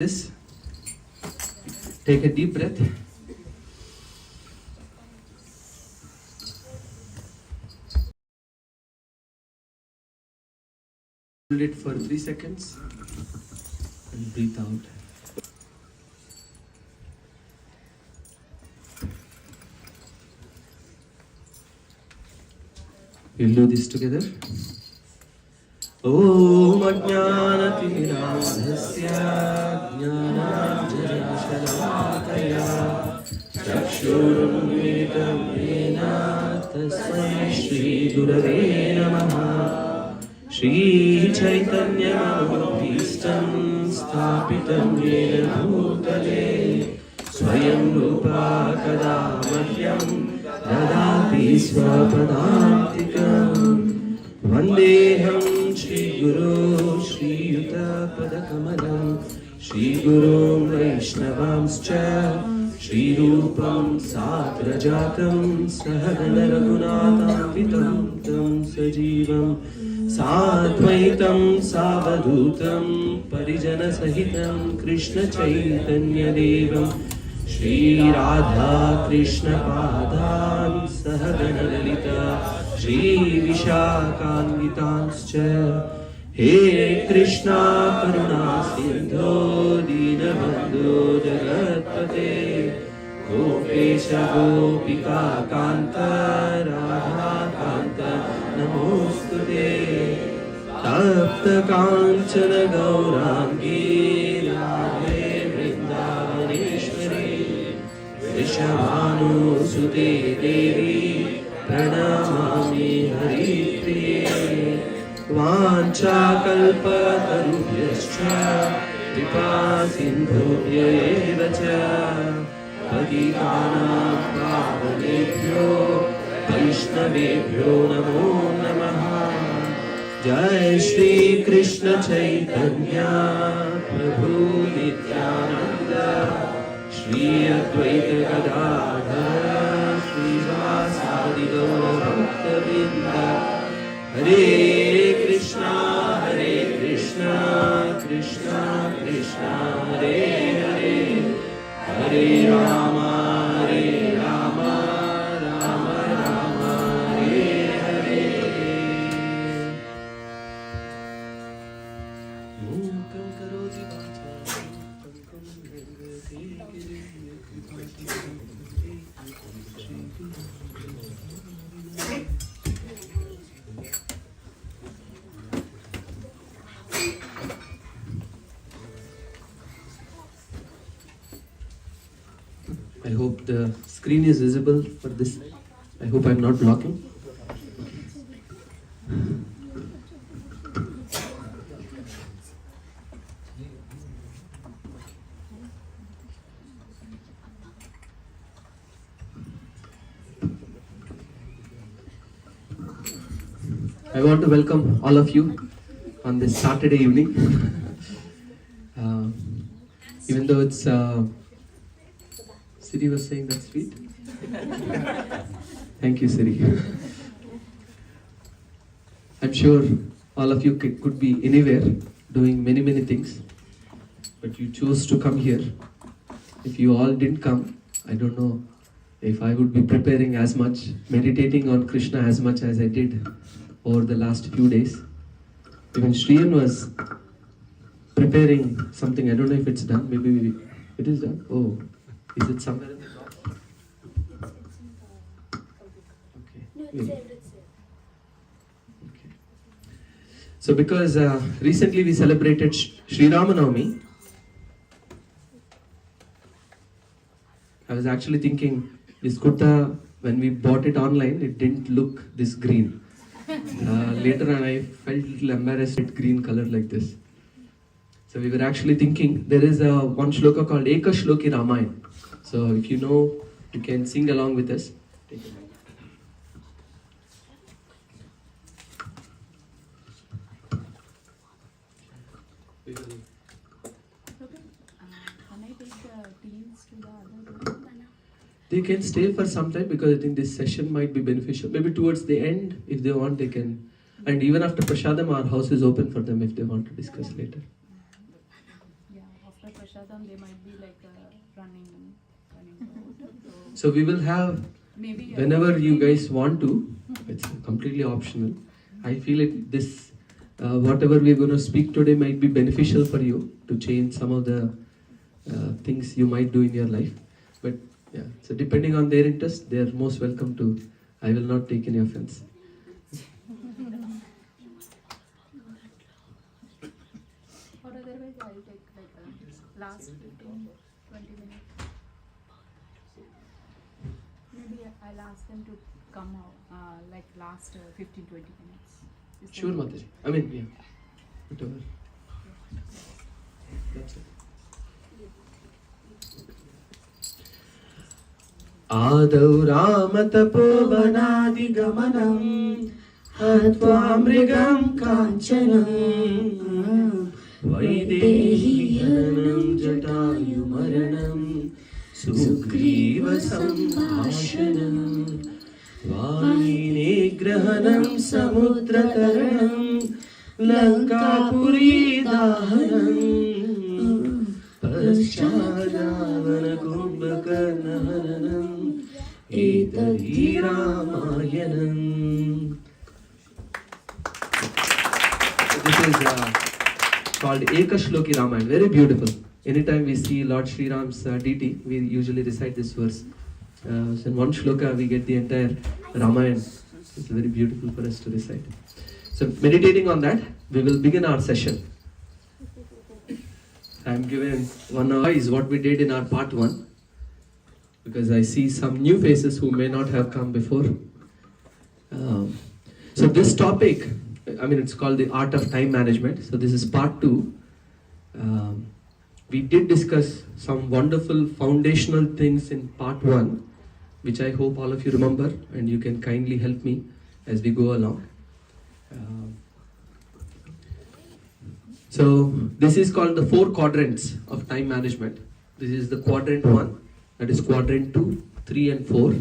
This. Take a deep breath. Hold it for 3 seconds and breathe out. We'll do this together. Om Ajnanatirandhasya Jnananjanasalakaya Chakshurunmilitam Yena Tasmai Shri Gurave Namaha Shri Chaitanya Manobhistam Sthapitam Yena Bhutale Swayam Rupa Kada Madhyam Dadati Swapadantikam Vandeham Shri Guru Shri Yuta Padakamalam Shri Guru Vaishnavamscha Shri Rupam Satrajatam Sahagana Raghunatham Vitam Tam Sajivam Sadvaitam Savadhutam Parijana Sahitam Krishna Chaitanya Devam Shri Radha Krishna Padan Sahagana Lalita Shri Vishakhanvitanscha He Krishna Karuna Sindho Dinabandhu Jagatpate Gopesha Gopika Kanta Radha Kanta Namostute Tapta Kanchana Gaurangi Radhe Vrindavaneshwari Vrishabhanu Sute Devi Pranamami Haripriye Vancha Kalpatarubhyascha Kripa Sindhubhya eva cha Patitanam Pavanebhyo Vaishnavebhyo Namo Namaha Jai Shri Krishna Chaitanya Prabhu Nityananda Shri Advaita Gadadhara Shri Vasadi Gaura Bhaktavinda Hare Krishna Krishna Krishna Hare Hare Hare Rama Rama Rama Hare Hare Mukam karoti vacham Pankam Bhagavate I hope the screen is visible for this. I hope I'm not blocking. I want to welcome all of you on this Saturday evening. Even though it's Siri was saying that's sweet. Thank you, Siri. I'm sure all of you could be anywhere doing many things, but you chose to come here. If you all didn't come, I don't know if I would be preparing as much, meditating on Krishna as much as I did over the last few days. Even Shriyan was preparing something. I don't know if it's done. Maybe it is done. Oh. Is it somewhere in the box? Okay. No, it's there. Okay. So because recently we celebrated Sri Ramanavami, I was actually thinking this kurta, when we bought it online, it didn't look this green. Later on I felt a little embarrassed with green color like this. So we were actually thinking, there is one shloka called Eka Shloki Ramayana. So if you know, you can sing along with us. Take it. Can I take the teens to the other room? They can stay for some time because I think this session might be beneficial. Maybe towards the end, if they want, they can. And even after Prashadam, our house is open for them if they want to discuss later. Yeah, after Prashadam. Ashadam, they might be like running out. So we will have, Maybe whenever you guys want to, it's completely optional. I feel it, this, whatever we're going to speak today might be beneficial for you to change some of the things you might do in your life. But yeah, so depending on their interest, they are most welcome to. I will not take any offense. or otherwise I'll take like last 15-20 minutes. Maybe I'll ask them to come out like last 15-20 minutes. Is that Sure, okay? Mataji. I mean, yeah, whatever. That's it. आदौ रामतपोवनादिगमनं हत्वा मृगं काञ्चनं वैदेहीहरणं जटायुमरणं सुग्रीवसम्भाषणं वाणीनिग्रहणं समुद्रतरणं लङ्कापुरीदाहनम् पश्चाद्रावणकुम्भकर्णहननम् एतद्धि रामायणम्. This is called Ekashloki Ramayana. Very beautiful. Anytime we see Lord Sri Ram's deity, we usually recite this verse. So in one shloka we get the entire Ramayana. It's very beautiful for us to recite. So meditating on that, we will begin our session. I am given 1 hour is what we did in our part 1, because I see some new faces who may not have come before. So this topic, I mean, it's called the art of time management. So this is part 2. We did discuss some wonderful foundational things in part 1, which I hope all of you remember, and you can kindly help me as we go along. So this is called the 4 quadrants of time management. This is the quadrant 1, that is quadrant 2, 3 and 4.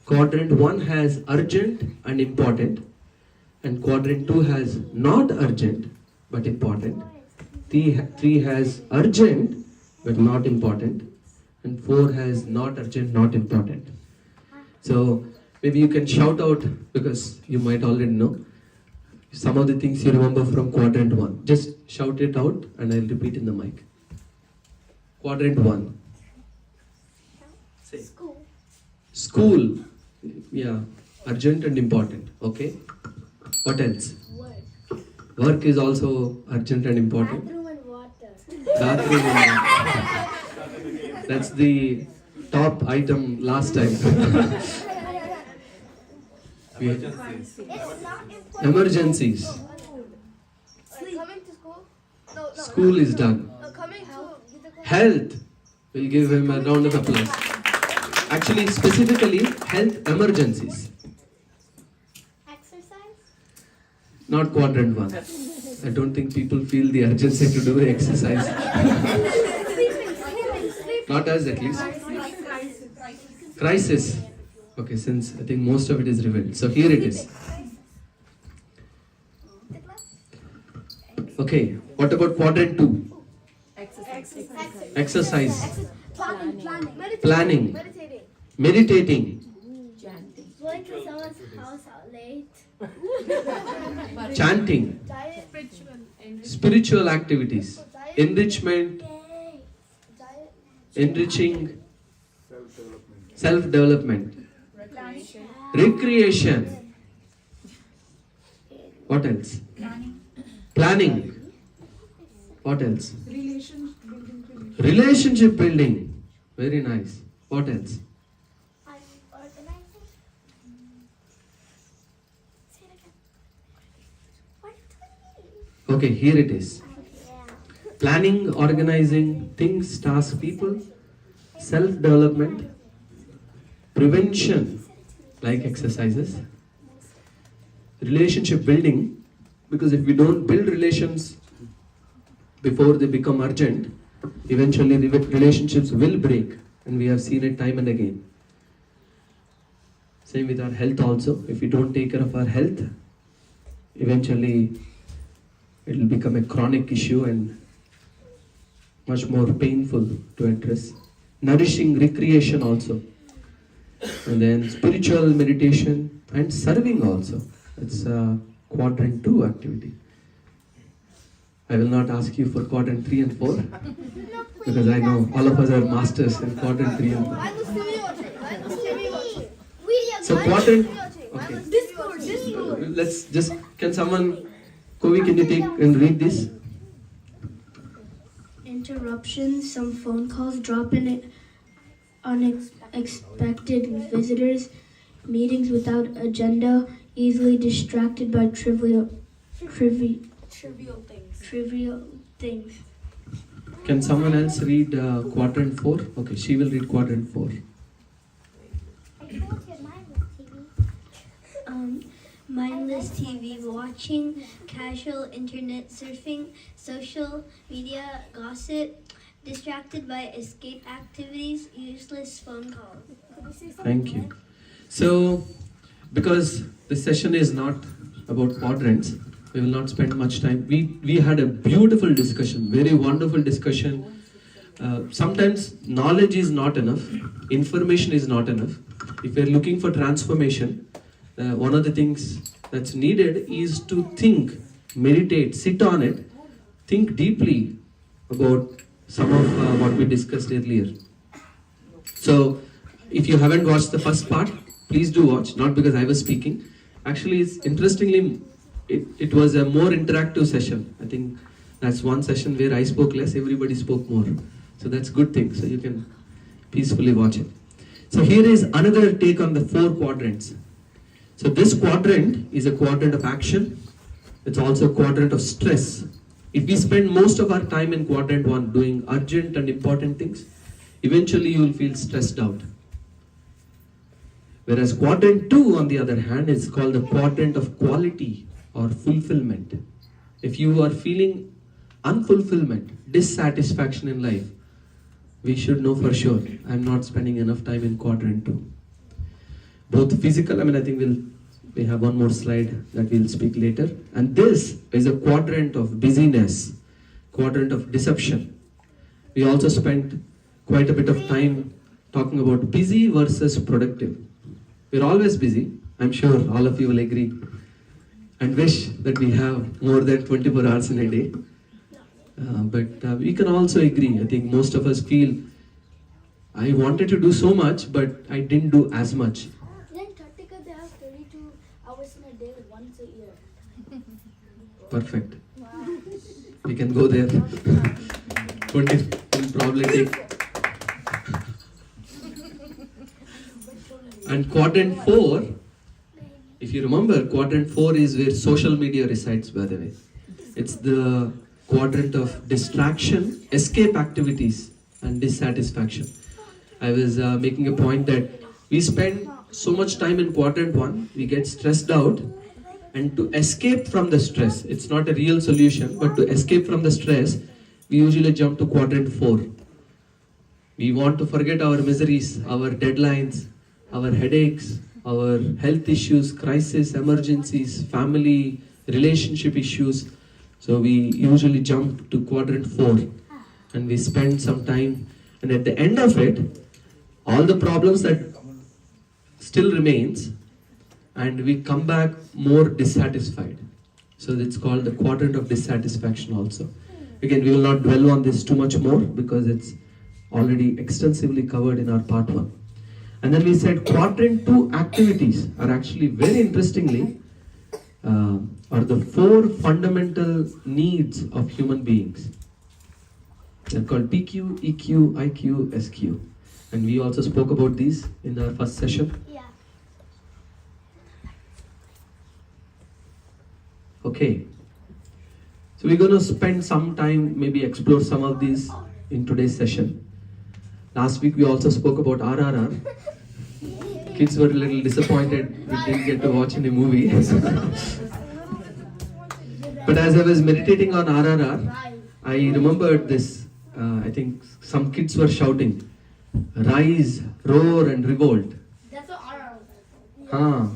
Quadrant 1 has urgent and important, and quadrant 2 has not urgent but important. 3 has urgent but not important, and 4 has not urgent, not important. So maybe you can shout out, because you might already know some of the things you remember from quadrant 1. Just shout it out and I'll repeat in the mic. Quadrant 1. Say. School. Yeah. Urgent and important. Okay. What else? Work is also urgent and important. Bathroom and water. Bathroom and water. That's the top item last time. Emergencies. Coming to school? No. School is done. Coming to Health. We'll give him a round of applause. Actually, specifically, health emergencies. exercise? Not quadrant 1. I don't think people feel the urgency to do the exercise. Not us at least. Crisis. Okay, since I think most of it is revealed. So here it is. Okay, what about quadrant 2? Exercise. Planning. Meditating. Going to someone's house out late. Chanting. Diet. Spiritual activities. Enrichment. Enriching. Self-development. Recreation. What else? Planning. What else? Relationship building. Very nice. What else? Organizing. Say it again. What do you Okay, here it is. mean? Planning, organizing, things, tasks, people, self-development, prevention, like exercises, relationship building, because if we don't build relations before they become urgent, eventually relationships will break, and we have seen it time and again. Same with our health also. If we don't take care of our health, eventually it will become a chronic issue and much more painful to address. Nourishing recreation also. And then spiritual meditation and serving also. It's a quadrant 2 activity. I will not ask you for quadrant 3 and 4 because I know all of us are masters in quadrant 3 and 4. So quadrant, okay. Let's just, can someone, Kovi, can you take and read this? Interruptions, some phone calls, drop in unexpected visitors, meetings without agenda, easily distracted by trivial things. Can someone else read quadrant 4? Okay, she will read quadrant 4. Mindless TV watching, casual internet surfing, social media gossip, distracted by escape activities, useless phone calls. Thank you. So, because this session is not about quadrants, we will not spend much time. We had a beautiful discussion, very wonderful discussion. Sometimes knowledge is not enough, information is not enough. If we are looking for transformation, one of the things that's needed is to think, meditate, sit on it, think deeply about some of what we discussed earlier. So, if you haven't watched the first part, please do watch, not because I was speaking. Actually, it's interestingly, it was a more interactive session. I think that's one session where I spoke less, everybody spoke more. So that's a good thing, so you can peacefully watch it. So here is another take on the 4 quadrants. So this quadrant is a quadrant of action. It's also a quadrant of stress. If we spend most of our time in quadrant 1 doing urgent and important things, eventually you will feel stressed out. Whereas quadrant 2, on the other hand, is called the quadrant of quality or fulfillment. If you are feeling unfulfillment, dissatisfaction in life, we should know for sure, I'm not spending enough time in quadrant 2. Both physical, I think we have one more slide that we'll speak later. And this is a quadrant of busyness, quadrant of deception. We also spent quite a bit of time talking about busy versus productive. We're always busy. I'm sure all of you will agree and wish that we have more than 24 hours in a day. But we can also agree. I think most of us feel, I wanted to do so much, but I didn't do as much. In Antarctica, they have 32 hours in a day once a year. Perfect. We can go there. 20 will probably take. And quadrant 4, if you remember, quadrant 4 is where social media resides, by the way. It's the quadrant of distraction, escape activities, and dissatisfaction. I was making a point that we spend so much time in quadrant 1, we get stressed out, and to escape from the stress, it's not a real solution, but to escape from the stress, we usually jump to quadrant 4. We want to forget our miseries, our deadlines, our headaches, our health issues, crisis, emergencies, family, relationship issues. So we usually jump to quadrant 4 and we spend some time, and at the end of it, all the problems that still remains, and we come back more dissatisfied. So it's called the quadrant of dissatisfaction also. Again, we will not dwell on this too much more because it's already extensively covered in our part 1. And then we said quadrant 2 activities are actually very interestingly are the 4 fundamental needs of human beings. They're called PQ, EQ, IQ, SQ. And we also spoke about these in our first session. Yeah. Okay. So we're going to spend some time, maybe explore some of these in today's session. Last week we also spoke about RRR. Kids were a little disappointed we didn't get to watch any movie. But as I was meditating on RRR, I remembered this. I think some kids were shouting, "Rise, roar and revolt." That's what RR.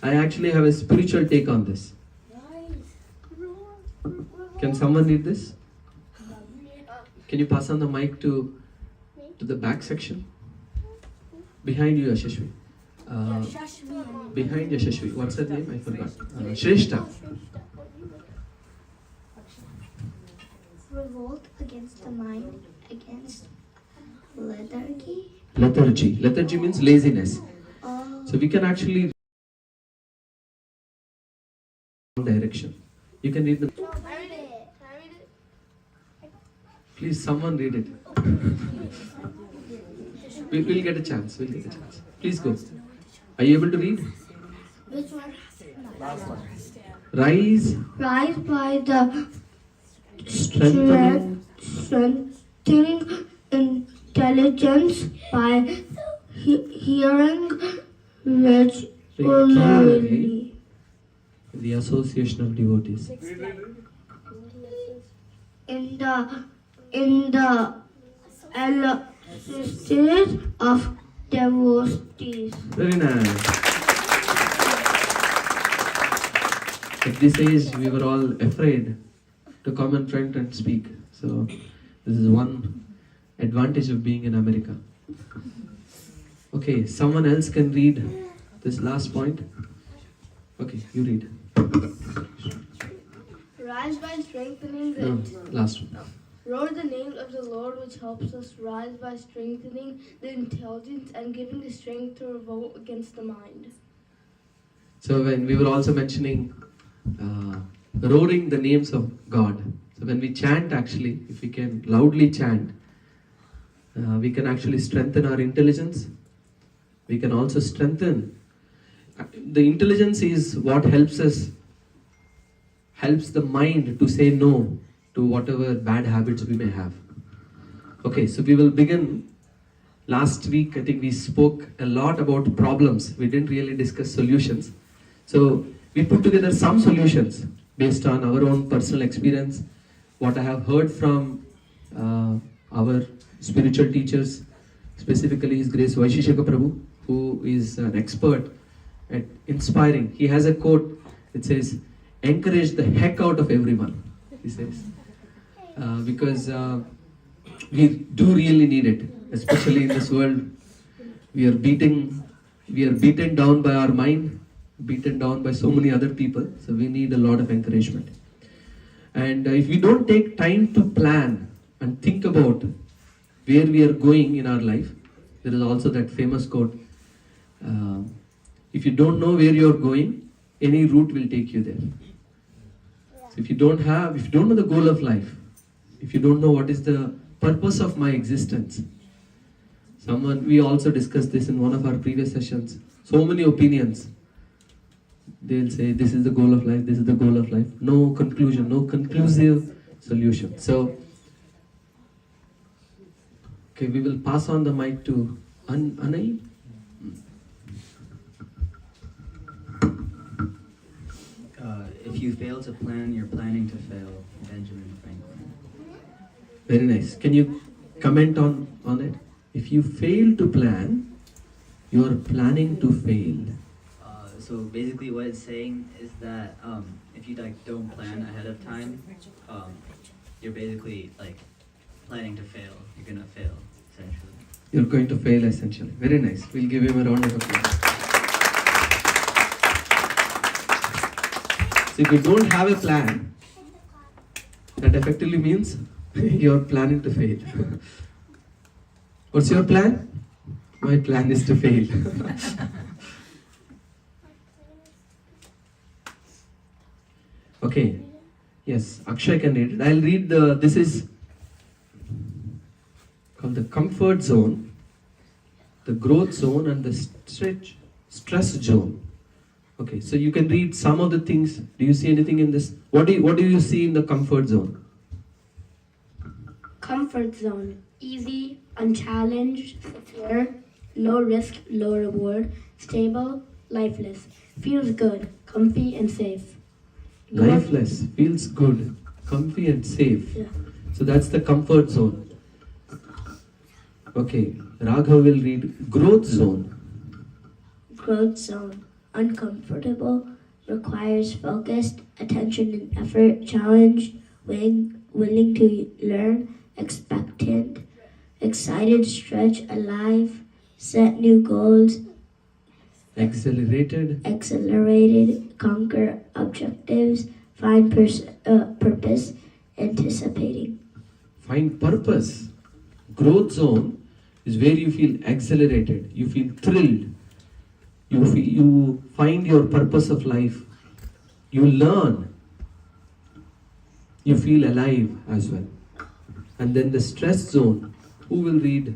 I actually have a spiritual take on this. Can someone read this? Can you pass on the mic to the back section? Behind you, Yashashvi. Behind Yashashvi. What's her name? I forgot. Shrestha. Revolt against the mind, against lethargy. Lethargy. Lethargy means laziness. Oh. So we can actually direction. You can read the. No, I read it. Can I read it? Please, someone read it. We'll get a chance. We'll get a chance. Please go. Are you able to read? Which one? Rise, Rise by the strengthening. strengthening intelligence by hearing regularly. The Association of Devotees. In the analysis of devotees. Very nice. At this age, we were all afraid to come in front and speak. So, this is one advantage of being in America. Okay, someone else can read this last point. Okay, you read. Rise by strengthening the No, last one. roar the name of the Lord, which helps us rise by strengthening the intelligence and giving the strength to revolt against the mind. So when we were also mentioning roaring the names of God. So when we chant, actually, if we can loudly chant, we can actually strengthen our intelligence. We can also strengthen. The intelligence is what helps the mind to say no to whatever bad habits we may have. Okay, so we will begin. Last week, I think we spoke a lot about problems. We didn't really discuss solutions. So we put together some solutions based on our own personal experience, what I have heard from our spiritual teachers, specifically His Grace Vaisheshika Prabhu, who is an expert at inspiring. He has a quote, it says, encourage the heck out of everyone, he says. Because we do really need it, especially in this world. We are beaten down by our mind, beaten down by so many other people, so we need a lot of encouragement. And if we don't take time to plan and think about where we are going in our life, there is also that famous quote, if you don't know where you are going, any route will take you there. So if you don't know the goal of life, if you don't know what is the purpose of my existence, we also discussed this in one of our previous sessions, so many opinions. They'll say this is the goal of life, this is the goal of life. No conclusion, no conclusive solution. So, okay, we will pass on the mic to Anai. If you fail to plan, you're planning to fail. Benjamin Franklin. Very nice. Can you comment on it? If you fail to plan, you are planning to fail. So basically, what it's saying is that if you don't plan ahead of time, you're basically planning to fail. You're gonna fail essentially. You're going to fail essentially. Very nice. We'll give him a round of applause. So if you don't have a plan, that effectively means you're planning to fail. What's your plan? My plan is to fail. Okay. Yes, Akshay can read it. I'll read this is called the comfort zone, the growth zone, and the stress zone. Okay, so you can read some of the things. Do you see anything in this? What do you see in the comfort zone? Comfort zone. Easy, unchallenged, secure, low risk, low reward, stable, lifeless. Feels good, comfy and safe. Lifeless, feels good, comfy and safe. Yeah. So that's the comfort zone. Okay, Raghav will read growth zone. Growth zone. Uncomfortable, requires focused attention and effort, challenge, willing to learn, expect expectant, excited, stretch, alive, set new goals, accelerated, conquer objectives, find purpose, anticipating. Find purpose. Growth zone is where you feel accelerated, you feel thrilled, you find your purpose of life, you learn, you feel alive as well. And then the stress zone. Who will read?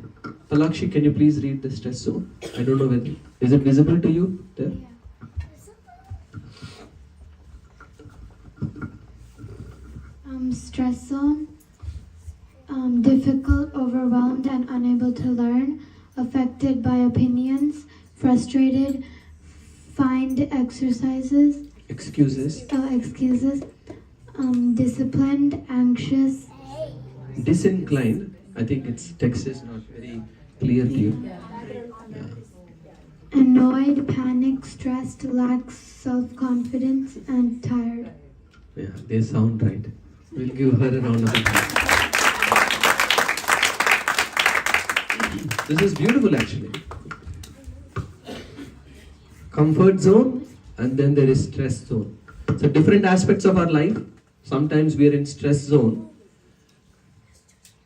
Palakshi, can you please read the stress zone? I don't know whether is it visible to you there? Stress zone, difficult, overwhelmed, and unable to learn, affected by opinions, frustrated, find excuses, disciplined, anxious, Disinclined. I think its text is not very clear to you. annoyed, panicked, stressed, lacks self-confidence, and tired. Yeah, they sound right. We'll give her a round of applause. This is beautiful actually. Comfort zone and then there is stress zone. So different aspects of our life. Sometimes we are in stress zone.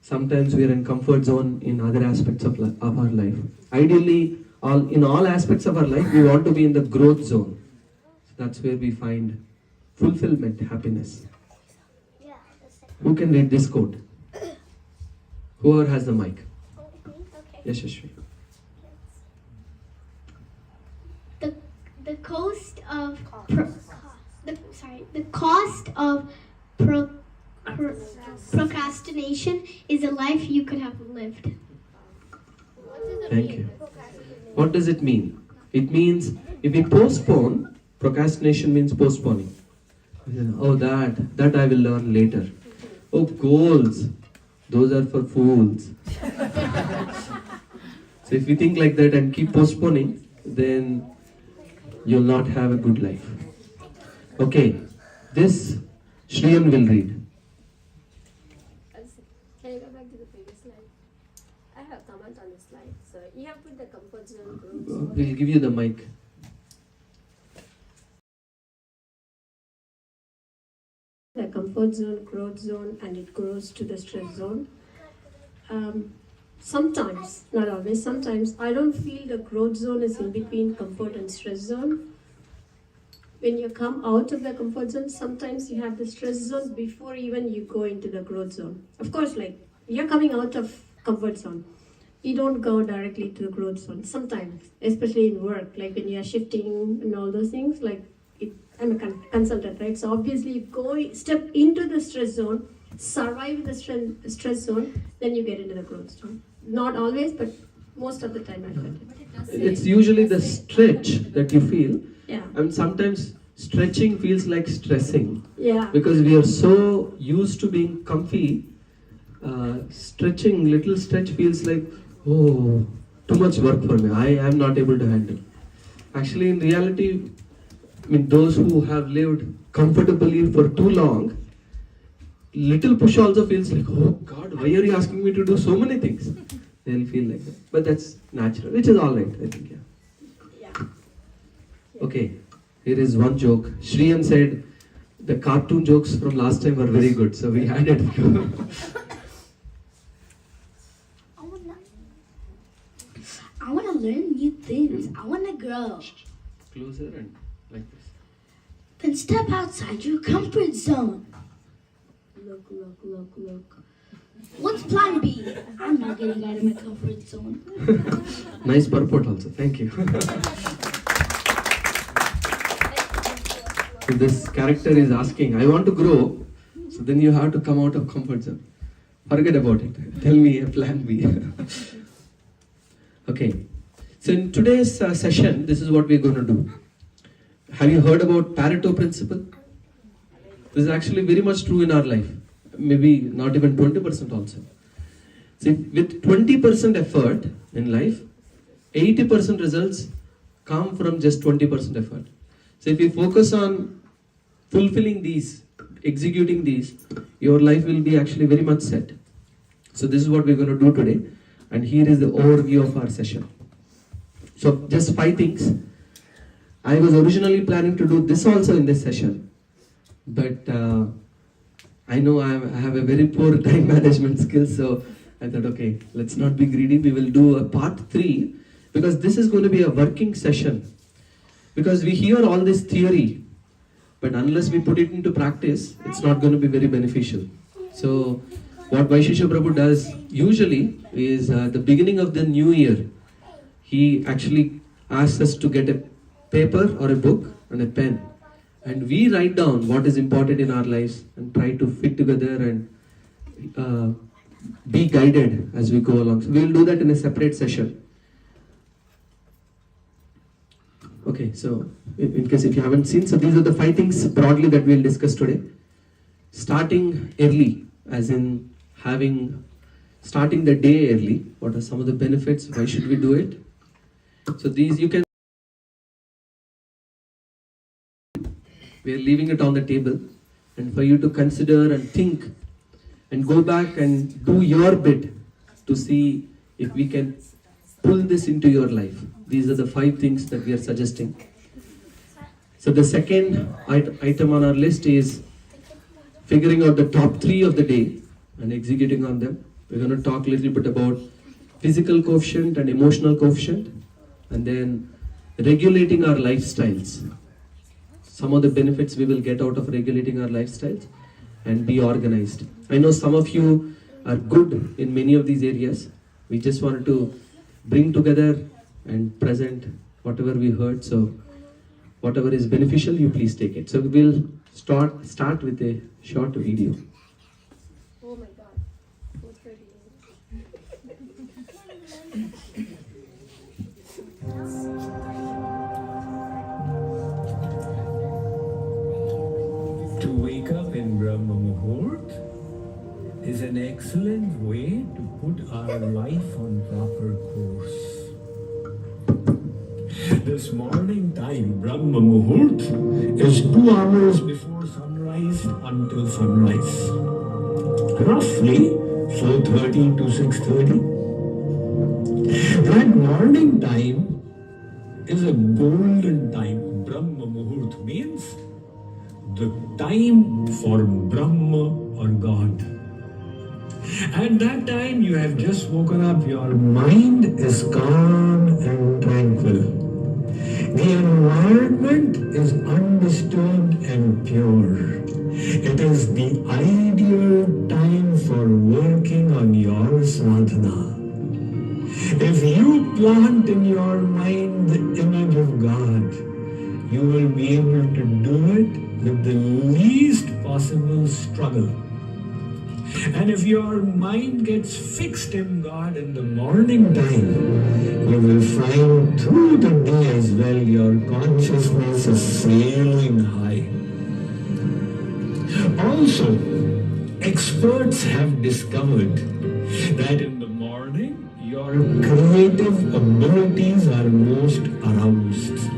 Sometimes we are in comfort zone in other aspects of our life. Ideally, in all aspects of our life, we want to be in the growth zone. So that's where we find fulfillment, happiness. Who can read this quote? Whoever has the mic. Yes, Yashashvi. The cost of procrastination is a life you could have lived. Thank you. What does it mean? It means if we postpone, procrastination means postponing. Oh, that I will learn later. Oh, goals, those are for fools. So if you think like that and keep postponing, then you'll not have a good life. Okay, this Shriyan will read. Can you go back to the previous slide? I have a comment on this slide. So you have put the comfort zone groups. We'll give you the mic. The comfort zone, growth zone, and it grows to the stress zone. Sometimes, not always, sometimes I don't feel the growth zone is in between comfort and stress zone. When you come out of the comfort zone, sometimes you have the stress zone before even you go into the growth zone. Of course, like you're coming out of comfort zone, you don't go directly to the growth zone. Sometimes, especially in work, like when you're shifting and all those things, like I'm a consultant, right? So obviously you step into the stress zone, survive the stress zone, then you get into the growth zone. Not always, but most of the time I feel it. It's usually the stretch that you feel. Yeah. And sometimes stretching feels like stressing. Yeah. Because we are so used to being comfy, little stretch feels like, oh, too much work for me. I am not able to handle. Actually, in reality, those who have lived comfortably for too long, little push also feels like, oh God, why are you asking me to do so many things? They'll feel like that. But that's natural, which is all right, I think, Yeah. Okay, here is one joke. Shriyan said the cartoon jokes from last time were very good, so we added. I want to learn new things. I want to grow. Closer and like this. Then step outside your comfort zone. Look. What's plan B? I'm not getting out of my comfort zone. Nice purport also, thank you. So this character is asking, I want to grow, so then you have to come out of comfort zone. Forget about it. Tell me a plan B. Okay, so in today's session, this is what we're going to do. Have you heard about Pareto principle? This is actually very much true in our life. Maybe not even 20% also. See, with 20% effort in life, 80% results come from just 20% effort. So if you focus on fulfilling these, executing these, your life will be actually very much set. So this is what we're going to do today, and here is the overview of our session. So just 5 things. I was originally planning to do this also in this session, but I know I have a very poor time management skills, so I thought, okay, let's not be greedy. We will do a part 3 because this is going to be a working session. Because we hear all this theory, but unless we put it into practice, it's not going to be very beneficial. So what Vaishesha Prabhu does usually is the beginning of the new year, he actually asks us to get a paper or a book and a pen, and we write down what is important in our lives and try to fit together and be guided as we go along. So we will do that in a separate session. Okay, so in case if you haven't seen, so these are the 5 things broadly that we'll discuss today. Starting early, as in starting the day early. What are some of the benefits? Why should we do it? So these you can. We are leaving it on the table, and for you to consider and think and go back and do your bit to see if we can pull this into your life. These are the 5 things that we are suggesting. So the second item on our list is figuring out the top 3 of the day and executing on them. We're going to talk a little bit about physical quotient and emotional quotient, and then regulating our lifestyles. Some of the benefits we will get out of regulating our lifestyles and be organized. I know some of you are good in many of these areas. We just wanted to bring together and present whatever we heard. So whatever is beneficial, you please take it. So we'll start with a short video. Oh my God. 4:30. To wake up in Brahma Muhurt is an excellent way to put our life on proper course. This morning time, Brahma Muhurt, is 2 hours before sunrise until sunrise. Roughly 4:30 to 6:30. That morning time is a golden time. Brahma Muhurt means the time for Brahma or God. At that time you have just woken up, your mind is calm and tranquil. The environment is undisturbed and pure. It is the ideal time for working on your sadhana. If you plant in your mind the image of God, you will be able to do it with the least possible struggle. And if your mind gets fixed in God in the morning time, you will find through the day as well your consciousness is sailing high. Also, experts have discovered that in the morning, your creative abilities are most aroused.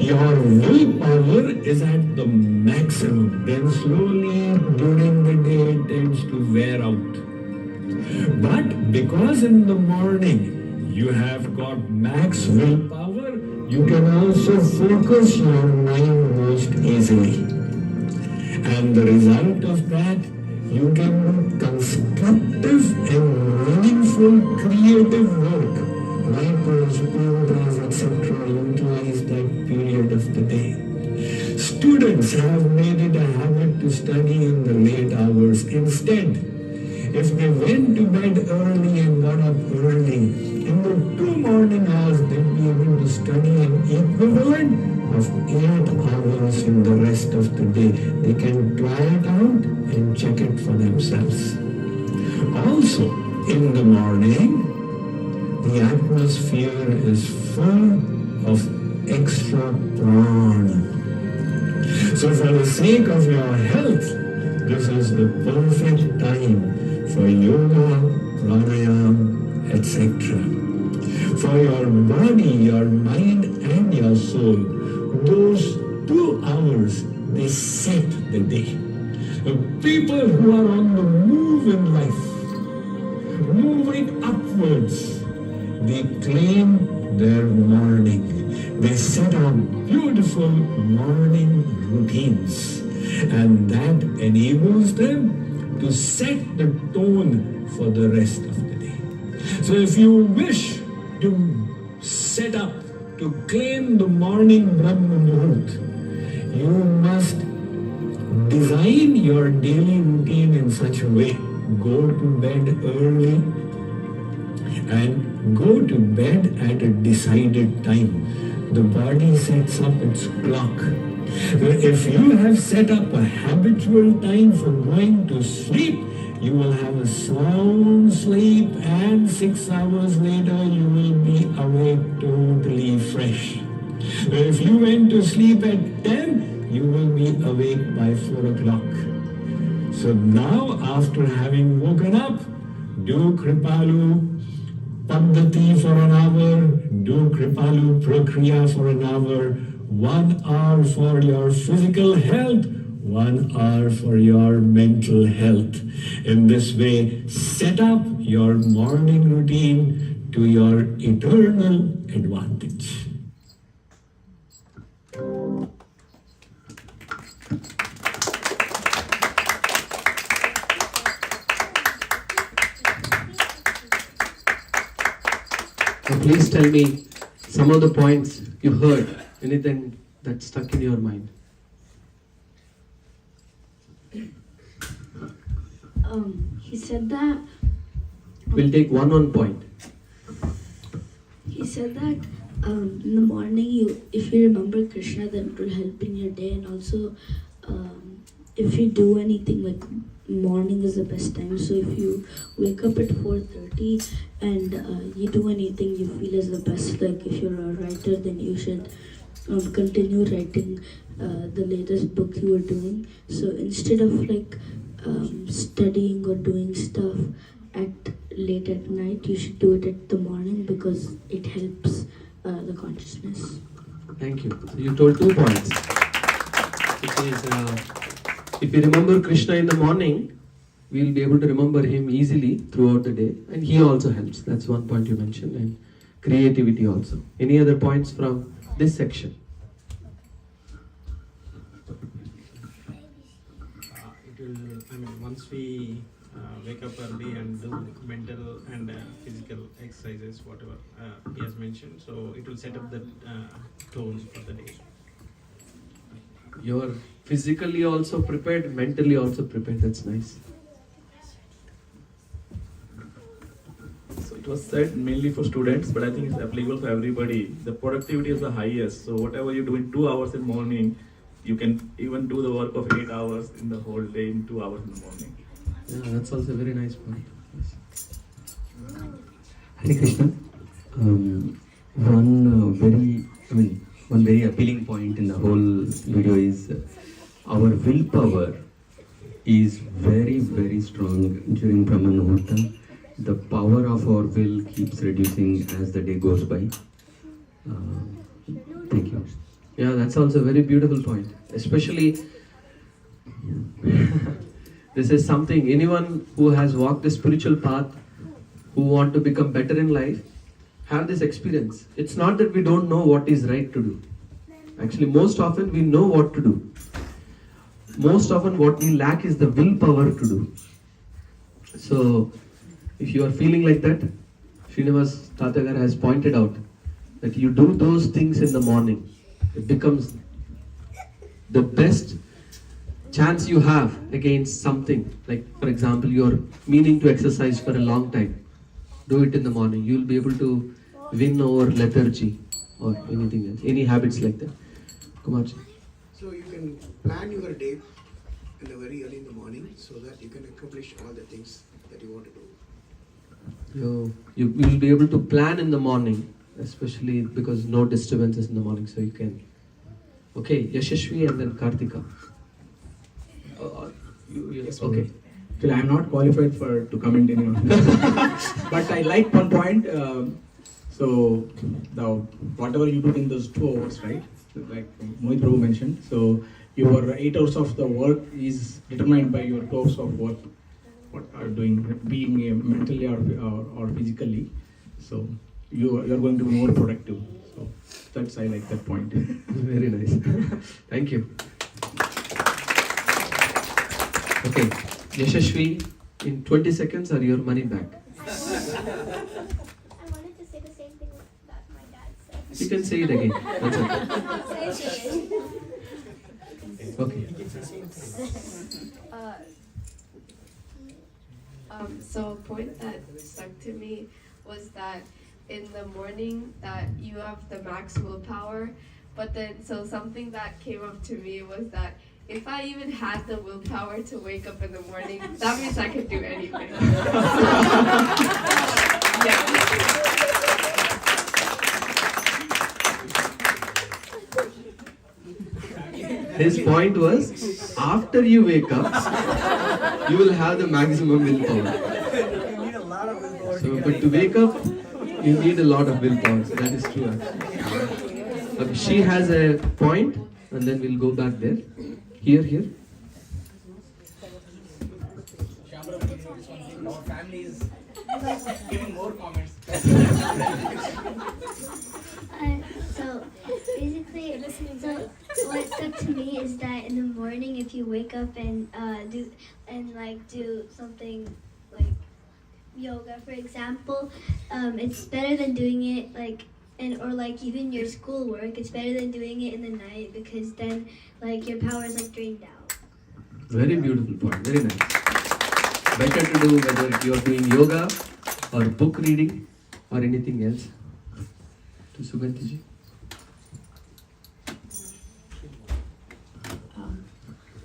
Your willpower is at the maximum, then slowly during the day it tends to wear out. But because in the morning you have got max willpower, you can also focus your mind most easily. And the result of that, you can do constructive and meaningful creative work. Writers, painters, etc. utilize that period of the day. Students have made it a habit to study in the late hours. Instead, if they went to bed early and got up early, in the 2 morning hours they'd be able to study an equivalent of 8 hours in the rest of the day. They can try it out and check it for themselves. Also, in the morning, the atmosphere is full of extra prana. So for the sake of your health, this is the perfect time for yoga, pranayama, etc. For your body, your mind and your soul, those 2 hours, they set the day. The people who are on the move in life, students, they claim their morning. They set up beautiful morning routines, and that enables them to set the tone for the rest of the day. So if you wish to set up, to claim the morning Brahma Muhurt, you must design your daily routine in such a way. Go to bed early and go to bed at a decided time. The body sets up its clock. If you have set up a habitual time for going to sleep, you will have a sound sleep, and 6 hours later you will be awake totally fresh. If you went to sleep at 10, you will be awake by 4 o'clock. So now, after having woken up, do Kripalu Paddhati for an hour, do Kripalu Prakriya for an hour, 1 hour for your physical health, 1 hour for your mental health. In this way, set up your morning routine to your eternal advantage. So please tell me some of the points you heard, anything that stuck in your mind. He said that. We'll take one point. He said that in the morning, if you remember Krishna, then it will help in your day. And also, if you do anything, like morning is the best time. So if you wake up at 4:30 and you do anything you feel is the best, like if you're a writer, then you should continue writing the latest book you were doing. So instead of like studying or doing stuff at late at night, you should do it at the morning because it helps the consciousness. Thank you. So you told 2 points. It is, if you remember Krishna in the morning, we will be able to remember him easily throughout the day, and he also helps. That's one point you mentioned, and creativity also. Any other points from this section? Once we wake up early and do mental and physical exercises, whatever he has mentioned, so it will set up the tone for the day. You're physically also prepared, mentally also prepared. That's nice. So it was said mainly for students, but I think it's applicable for everybody. The productivity is the highest. So whatever you do in 2 hours in morning, you can even do the work of 8 hours in the whole day in 2 hours in the morning. Yeah, that's also a very nice point. Hare Krishna. One very appealing point in the whole video is our willpower is very, very strong during Brahma Muhurta. The power of our will keeps reducing as the day goes by. Thank you. Yeah, that's also a very beautiful point. Especially, this is something anyone who has walked the spiritual path, who want to become better in life, have this experience. It's not that we don't know what is right to do. Actually, most often we know what to do. Most often what we lack is the willpower to do. So, if you are feeling like that, Srinivas Tatagar has pointed out that you do those things in the morning. It becomes the best chance you have against something. Like, for example, you're meaning to exercise for a long time. Do it in the morning. You'll be able to win over lethargy or anything else, any habits like that. Kumarji. So you can plan your day in the very early in the morning so that you can accomplish all the things that you want to do. You will be able to plan in the morning, especially because no disturbances in the morning, so you can. Okay, Yashashvi and then Kartika. Yes, okay. Still, I am not qualified to comment any of this. But I like one point. So, whatever you do in those 2 hours, right? Like Mohit Prabhu mentioned. So, your 8 hours of the work is determined by your 2 hours of work. What are doing, being mentally or physically. So you're going to be more productive. So that's, I like that point. Very nice. Thank you. Okay, Yashashvi, in 20 seconds or your money back. I wanted to say the same thing that my dad said. You can say it again. That's it. Okay. So a point that stuck to me was that in the morning that you have the max willpower, but then so something that came up to me was that if I even had the willpower to wake up in the morning, that means I could do anything. His point was, after you wake up, you will have the maximum willpower. So, but to wake up, you need a lot of willpower. So that is true actually. Okay, she has a point, and then we'll go back there. Here. Our family is giving more comments. So basically, so what stuck to me is that in the morning, if you wake up and do something like yoga, for example, it's better than doing it or even your schoolwork. It's better than doing it in the night because then your power is drained out. Very beautiful point. Very nice. Better to do whether you are doing yoga or book reading or anything else. To Sugandhi ji.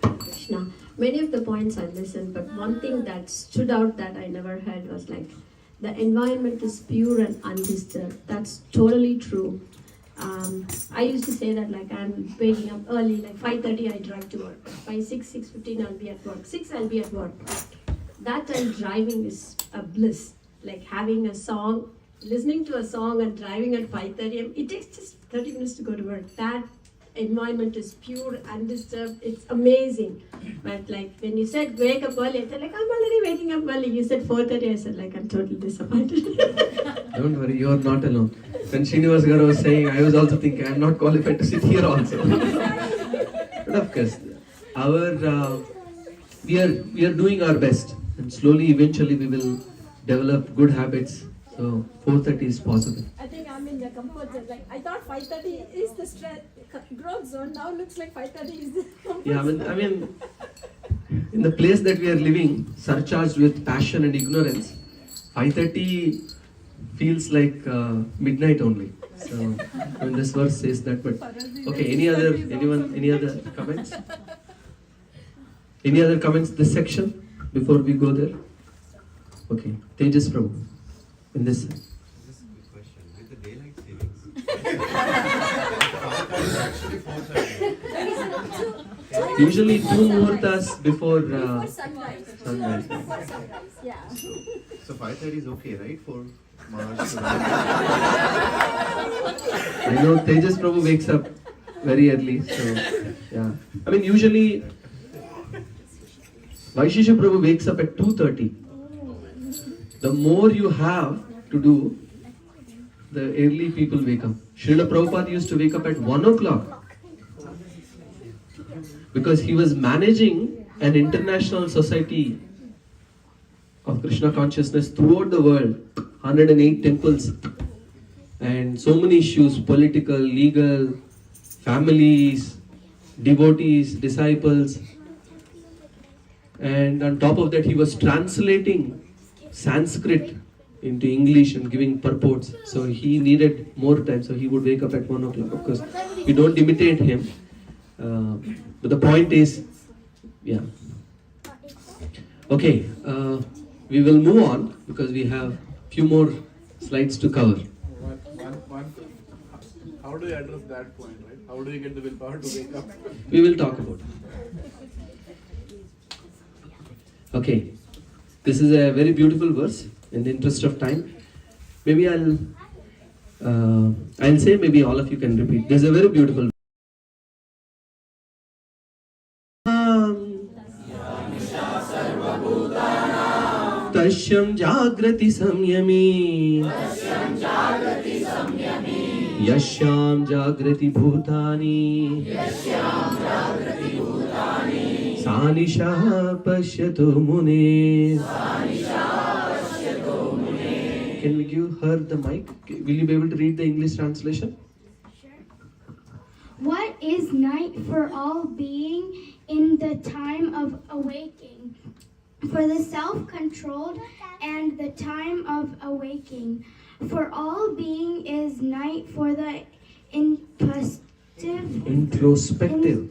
Krishna, many of the points I listened, but one thing that stood out that I never heard was the environment is pure and undisturbed. That's totally true. I used to say that I'm waking up early, 5:30 I drive to work. By 6:15 I'll be at work. 6 I'll be at work. That time driving is a bliss. Having a song, listening to a song and driving at 5:30 am. It takes just 30 minutes to go to work. That environment is pure, undisturbed. It's amazing. But when you said wake up early, I said I'm already waking up early. You said 4:30. I said I'm totally disappointed. Don't worry, you are not alone. When Srinivas Garu was saying, I was also thinking I'm not qualified to sit here also. But of course, we are doing our best, and slowly, eventually, we will develop good habits. So 4:30 is possible. I think I'm in the comfort zone. I thought 5:30 is the growth zone. Now looks like 5:30 is the comfort zone. I mean, in the place that we are living, surcharged with passion and ignorance, 5:30 feels like midnight only. So, this verse says that. But okay, any other comments? Any other comments this section before we go there? Okay, Tejas Prabhu, in this. This is a good question. With the daylight savings, actually 4:30. Usually 2 muhurtas before sunrise. Sunrise. Yeah. So 5:30 is okay, right? For March. I know Tejas Prabhu wakes up very early, so yeah. I mean, usually Vaishisha Prabhu wakes up at 2:30. The more you have to do, the early people wake up. Srila Prabhupada used to wake up at 1 o'clock because he was managing an international society of Krishna consciousness throughout the world, 108 temples, and so many issues, political, legal, families, devotees, disciples. And on top of that, he was translating Sanskrit into English and giving purports. So he needed more time, so he would wake up at 1 o'clock. Of course, we don't imitate him. But the point is, yeah. Okay, we will move on because we have few more slides to cover. How do you address that point, right? How do you get the willpower to wake up? We will talk about it. Okay, this is a very beautiful verse. In the interest of time, maybe I'll say, maybe all of you can repeat. This is a very beautiful. पश्यं जाग्रति संयमी यस्यां जाग्रति भूतानि सा निशा पश्यतु मुने. Can we give her the mic? Will you be able to read the English translation? What is night for all being in the time of awaking? For the self-controlled and the time of awaking. For all being is night for the introspective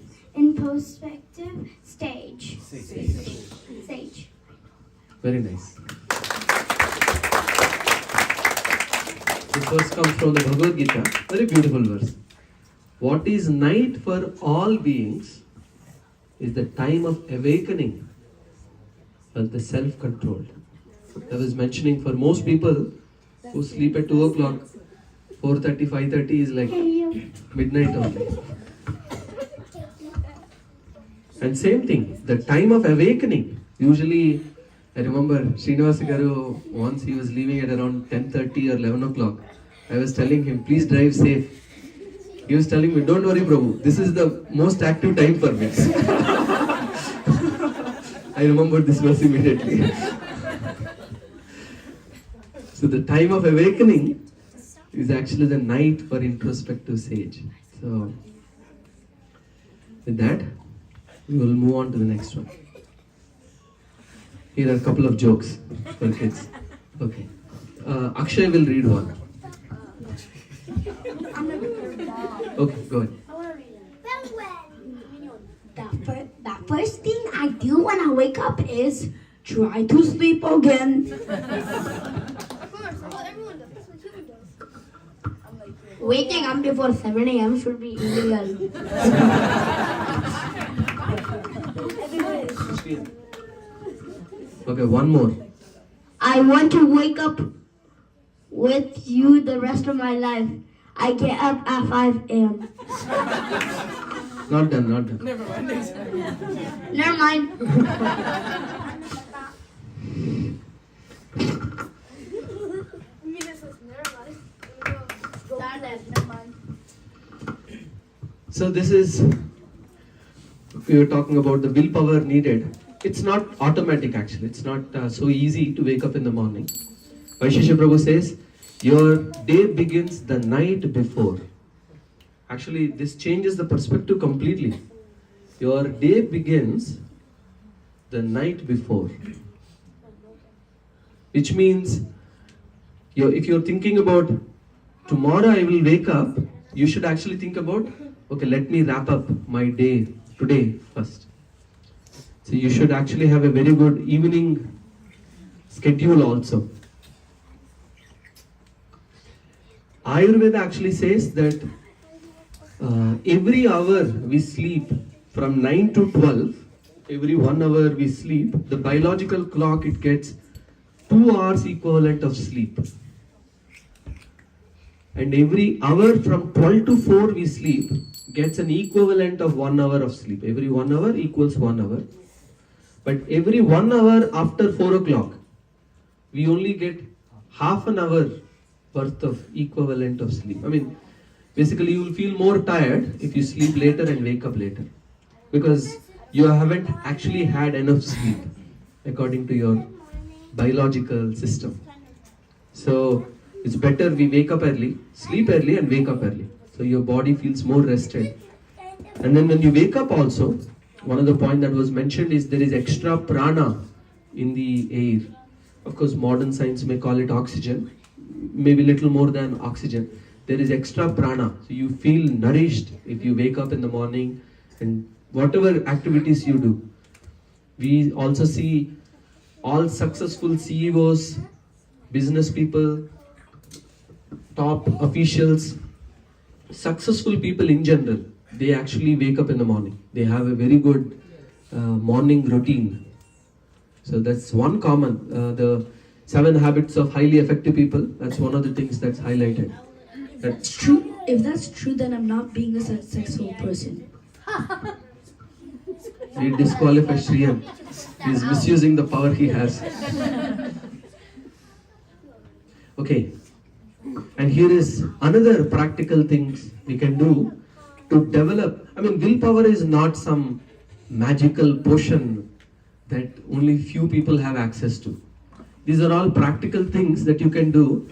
stage. Sage. Very nice. This verse comes from the Bhagavad Gita. Very beautiful verse. What is night for all beings is the time of awakening for the self-controlled. I was mentioning for most people who sleep at 2 o'clock, 4:30, 5:30 is like midnight only. And same thing, the time of awakening. Usually, I remember Srinivasa Garu, once he was leaving at around 10:30 or 11 o'clock. I was telling him, please drive safe. He was telling me, don't worry Prabhu, this is the most active time for me. I remembered this verse immediately. So the time of awakening is actually the night for introspective sage. So with that, we will move on to the next one. Here are a couple of jokes for kids. Okay. Akshay will read one. Okay, go ahead. The first thing I do when I wake up is try to sleep again. Waking up before 7 a.m. should be illegal. Okay, one more. I want to wake up with you the rest of my life. I get up at 5 a.m. Not done, not done. Never mind. So this is, we were talking about the willpower needed. It's not automatic actually. It's not so easy to wake up in the morning. Vaisheshya Prabhu says, your day begins the night before. Actually, this changes the perspective completely. Your day begins the night before. Which means, if you're thinking about tomorrow I will wake up, you should actually think about, okay, let me wrap up my day today first. So you should actually have a very good evening schedule also. Ayurveda actually says that every hour we sleep from 9 to 12, every 1 hour we sleep, the biological clock, it gets 2 hours equivalent of sleep. And every hour from 12 to 4 we sleep gets an equivalent of 1 hour of sleep. Every 1 hour equals 1 hour. But every 1 hour after 4 o'clock, we only get half an hour worth of equivalent of sleep. I mean, basically you will feel more tired if you sleep later and wake up later. Because you haven't actually had enough sleep according to your biological system. So it's better we wake up early, sleep early and wake up early. So your body feels more rested. And then when you wake up also, one of the points that was mentioned is there is extra prana in the air. Of course, modern science may call it oxygen, maybe little more than oxygen. There is extra prana. So you feel nourished if you wake up in the morning and whatever activities you do. We also see all successful CEOs, business people, top officials, successful people in general, they actually wake up in the morning. They have a very good morning routine. So that's one common. The 7 habits of highly effective people, that's one of the things that's highlighted. That's true. If that's true, then I'm not being a successful person. We disqualify Shriyan. He's misusing the power he has. Okay. And here is another practical things we can do to develop. I mean, willpower is not some magical potion that only few people have access to. These are all practical things that you can do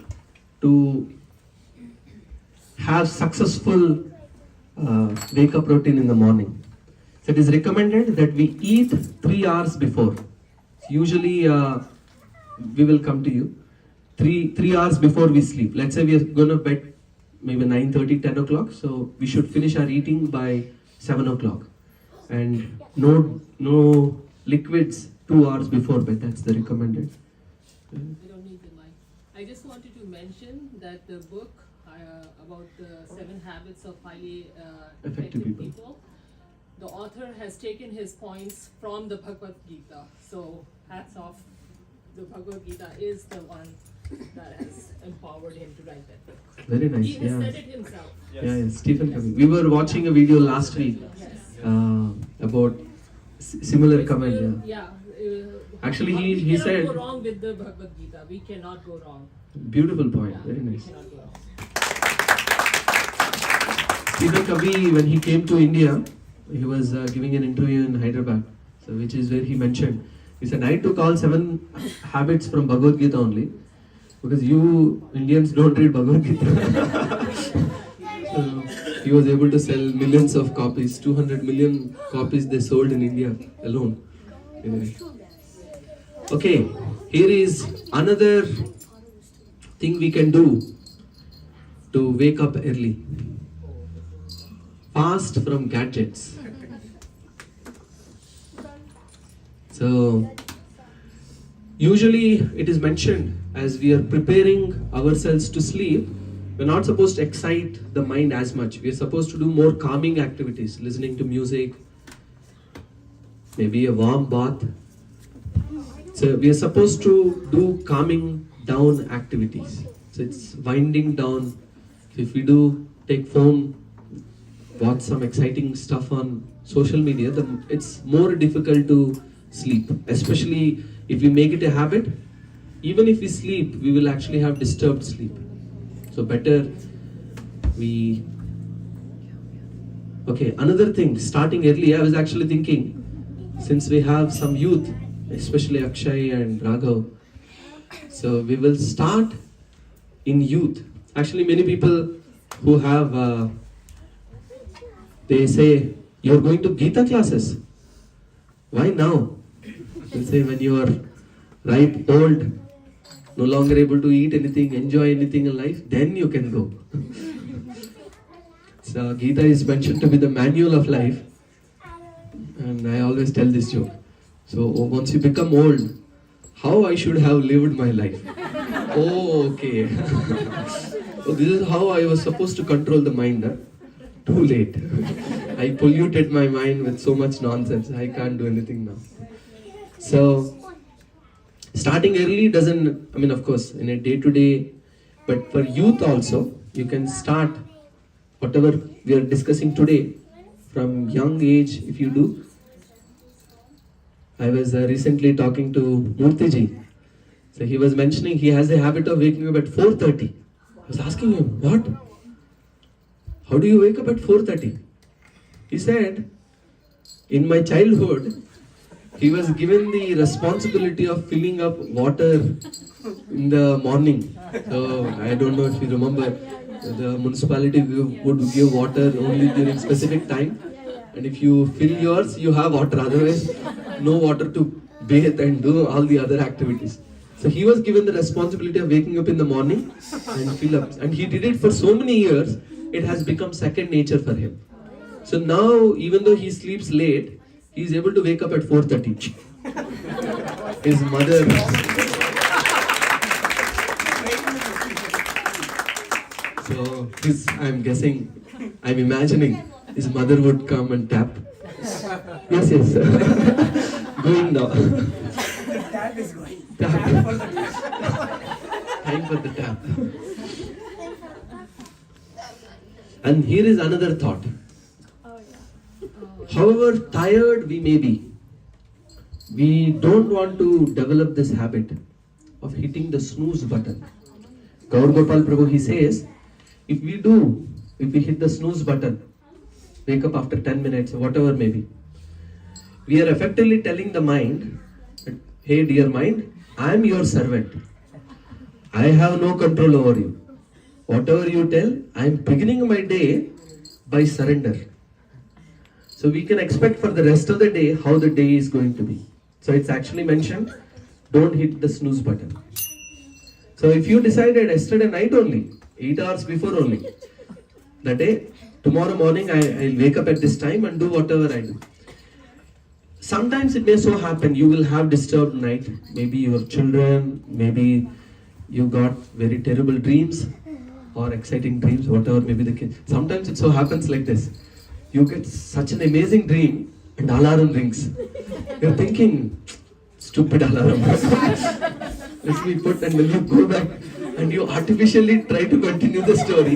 to have successful wake up routine in the morning. So it is recommended that we eat 3 hours before. Usually we will come to you 3 hours before we sleep. Let's say we are going to bed maybe 9:30, 10 o'clock. So we should finish our eating by 7 o'clock. And no liquids 2 hours before bed. That's the recommended. I don't need the mic. I just wanted to mention that the book about the 7 habits of highly effective people, the author has taken his points from the Bhagavad Gita. So hats off. The Bhagavad Gita is the one that has empowered him to write that book. Very nice. He has said it himself. Yeah, Stephen Covey. We were watching a video last week about similar comment. Yeah. Actually, we he cannot said. go wrong with the Bhagavad Gita. We cannot go wrong. Beautiful point. Very nice. Stephen Covey, when he came to India, he was giving an interview in Hyderabad, so which is where he mentioned. He said, I took all 7 habits from Bhagavad Gita only, because you Indians don't read Bhagavad Gita. So he was able to sell millions of copies, 200 million copies they sold in India alone. Anyway. Okay, here is another thing we can do to wake up early. Fast from gadgets. So, usually it is mentioned as we are preparing ourselves to sleep, we're not supposed to excite the mind as much. We are supposed to do more calming activities, listening to music, maybe a warm bath. So, we are supposed to do calming down activities. So, it's winding down. So if we do take phone, watch some exciting stuff on social media, then it's more difficult to sleep, especially if we make it a habit. Even if we sleep, we will actually have disturbed sleep. So better we... Okay, another thing, starting early, I was actually thinking, since we have some youth, especially Akshay and Raghav, so we will start in youth. Actually, many people who have, they say, you're going to Gita classes. Why now? They say when you are ripe, old, no longer able to eat anything, enjoy anything in life, then you can go. So Gita is mentioned to be the manual of life. And I always tell this joke. So once you become old, how I should have lived my life? Oh, okay. So this is how I was supposed to control the mind. Huh? Too late. I polluted my mind with so much nonsense. I can't do anything now. So, starting early doesn't, I mean, of course, in a day-to-day, but for youth also, you can start whatever we are discussing today from young age if you do. I was recently talking to Murthyji. So he was mentioning he has a habit of waking up at 4:30. I was asking him, what? How do you wake up at 4:30? He said, in my childhood, he was given the responsibility of filling up water in the morning. So I don't know if you remember, the municipality would give water only during specific time. And if you fill yours, you have water. Otherwise, no water to bathe and do all the other activities. So he was given the responsibility of waking up in the morning and fill up. And he did it for so many years, it has become second nature for him. So now, even though he sleeps late, he is able to wake up at 4:30. His mother... So, I'm guessing, I'm imagining, his mother would come and tap. Yes, yes. Going now. Tap is going. Tap. Time for the tap. And here is another thought. However tired we may be, we don't want to develop this habit of hitting the snooze button. Gaur Gopal Prabhu, he says, if we hit the snooze button, wake up after 10 minutes or whatever maybe, we are effectively telling the mind, hey dear mind, I am your servant. I have no control over you. Whatever you tell, I am beginning my day by surrender. So we can expect for the rest of the day how the day is going to be. So it's actually mentioned, don't hit the snooze button. So if you decided yesterday night only, 8 hours before only, that day, tomorrow morning I'll wake up at this time and do whatever I do. Sometimes it may so happen you will have disturbed night. Maybe your children, maybe you got very terrible dreams or exciting dreams, whatever may be the case. Sometimes it so happens like this. You get such an amazing dream and alarm rings. You're thinking, stupid alarm. Let me put, and when you go back and you artificially try to continue the story.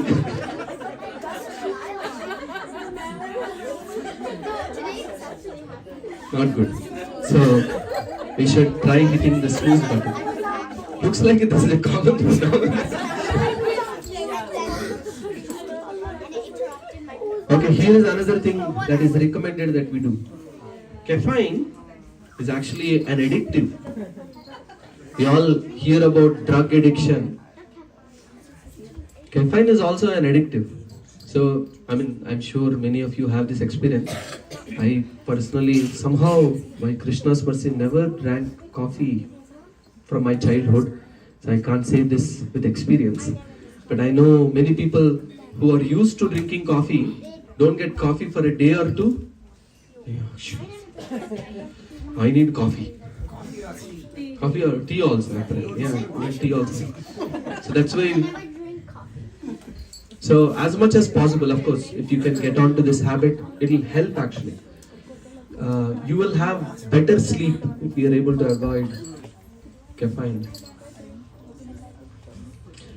Not good. So we should try hitting the snooze button. Looks like this is a common phenomenon. Okay, here is another thing that is recommended that we do. Caffeine is actually an addictive. We all hear about drug addiction. Caffeine is also an addictive. So, I'm sure many of you have this experience. I personally, somehow, by Krishna's mercy, never drank coffee from my childhood. So I can't say this with experience. But I know many people who are used to drinking coffee don't get coffee for a day or two. I need coffee. Coffee or tea also, apparently. Yeah, tea also. So that's why. So as much as possible, of course, if you can get onto this habit, it will help actually. You will have better sleep if you are able to avoid caffeine.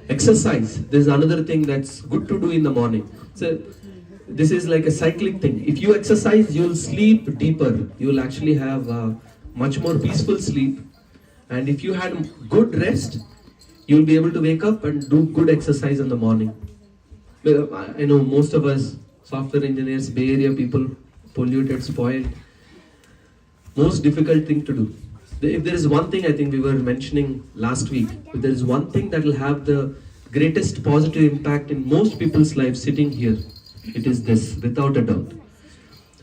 Exercise. This is another thing that's good to do in the morning. So this is like a cyclic thing. If you exercise, you'll sleep deeper. You'll actually have much more peaceful sleep. And if you had good rest, you'll be able to wake up and do good exercise in the morning. I know most of us, software engineers, Bay Area people, polluted, spoiled. Most difficult thing to do. If there is one thing I think we were mentioning last week, if there is one thing that will have the greatest positive impact in most people's lives sitting here, it is this, without a doubt.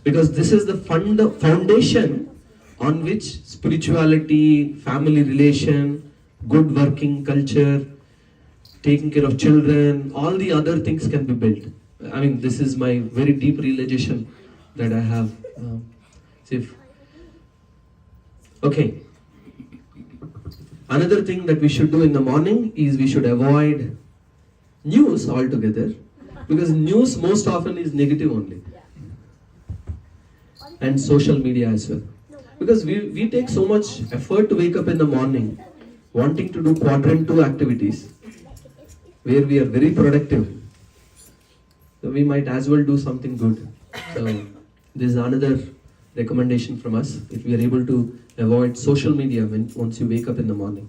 Because this is the foundation on which spirituality, family relation, good working culture, taking care of children, all the other things can be built. This is my very deep realization that I have. Okay. Another thing that we should do in the morning is we should avoid news altogether, because news most often is negative only. And social media as well. Because we take so much effort to wake up in the morning, wanting to do quadrant 2 activities, where we are very productive. So we might as well do something good. So this is another recommendation from us, if we are able to avoid social media once you wake up in the morning.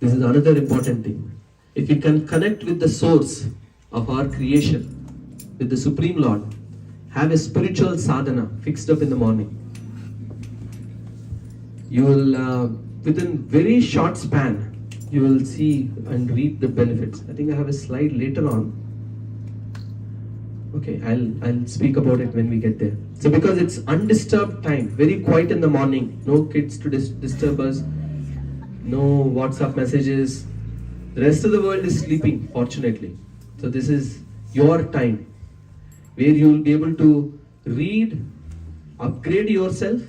This is another important thing. If we can connect with the source of our creation, with the Supreme Lord, have a spiritual sadhana fixed up in the morning, you will, within very short span, you will see and reap the benefits. I think I have a slide later on. Okay, I'll speak about it when we get there. So because it's undisturbed time, very quiet in the morning, no kids to disturb us, no WhatsApp messages. The rest of the world is sleeping, fortunately. So this is your time, where you will be able to read, upgrade yourself.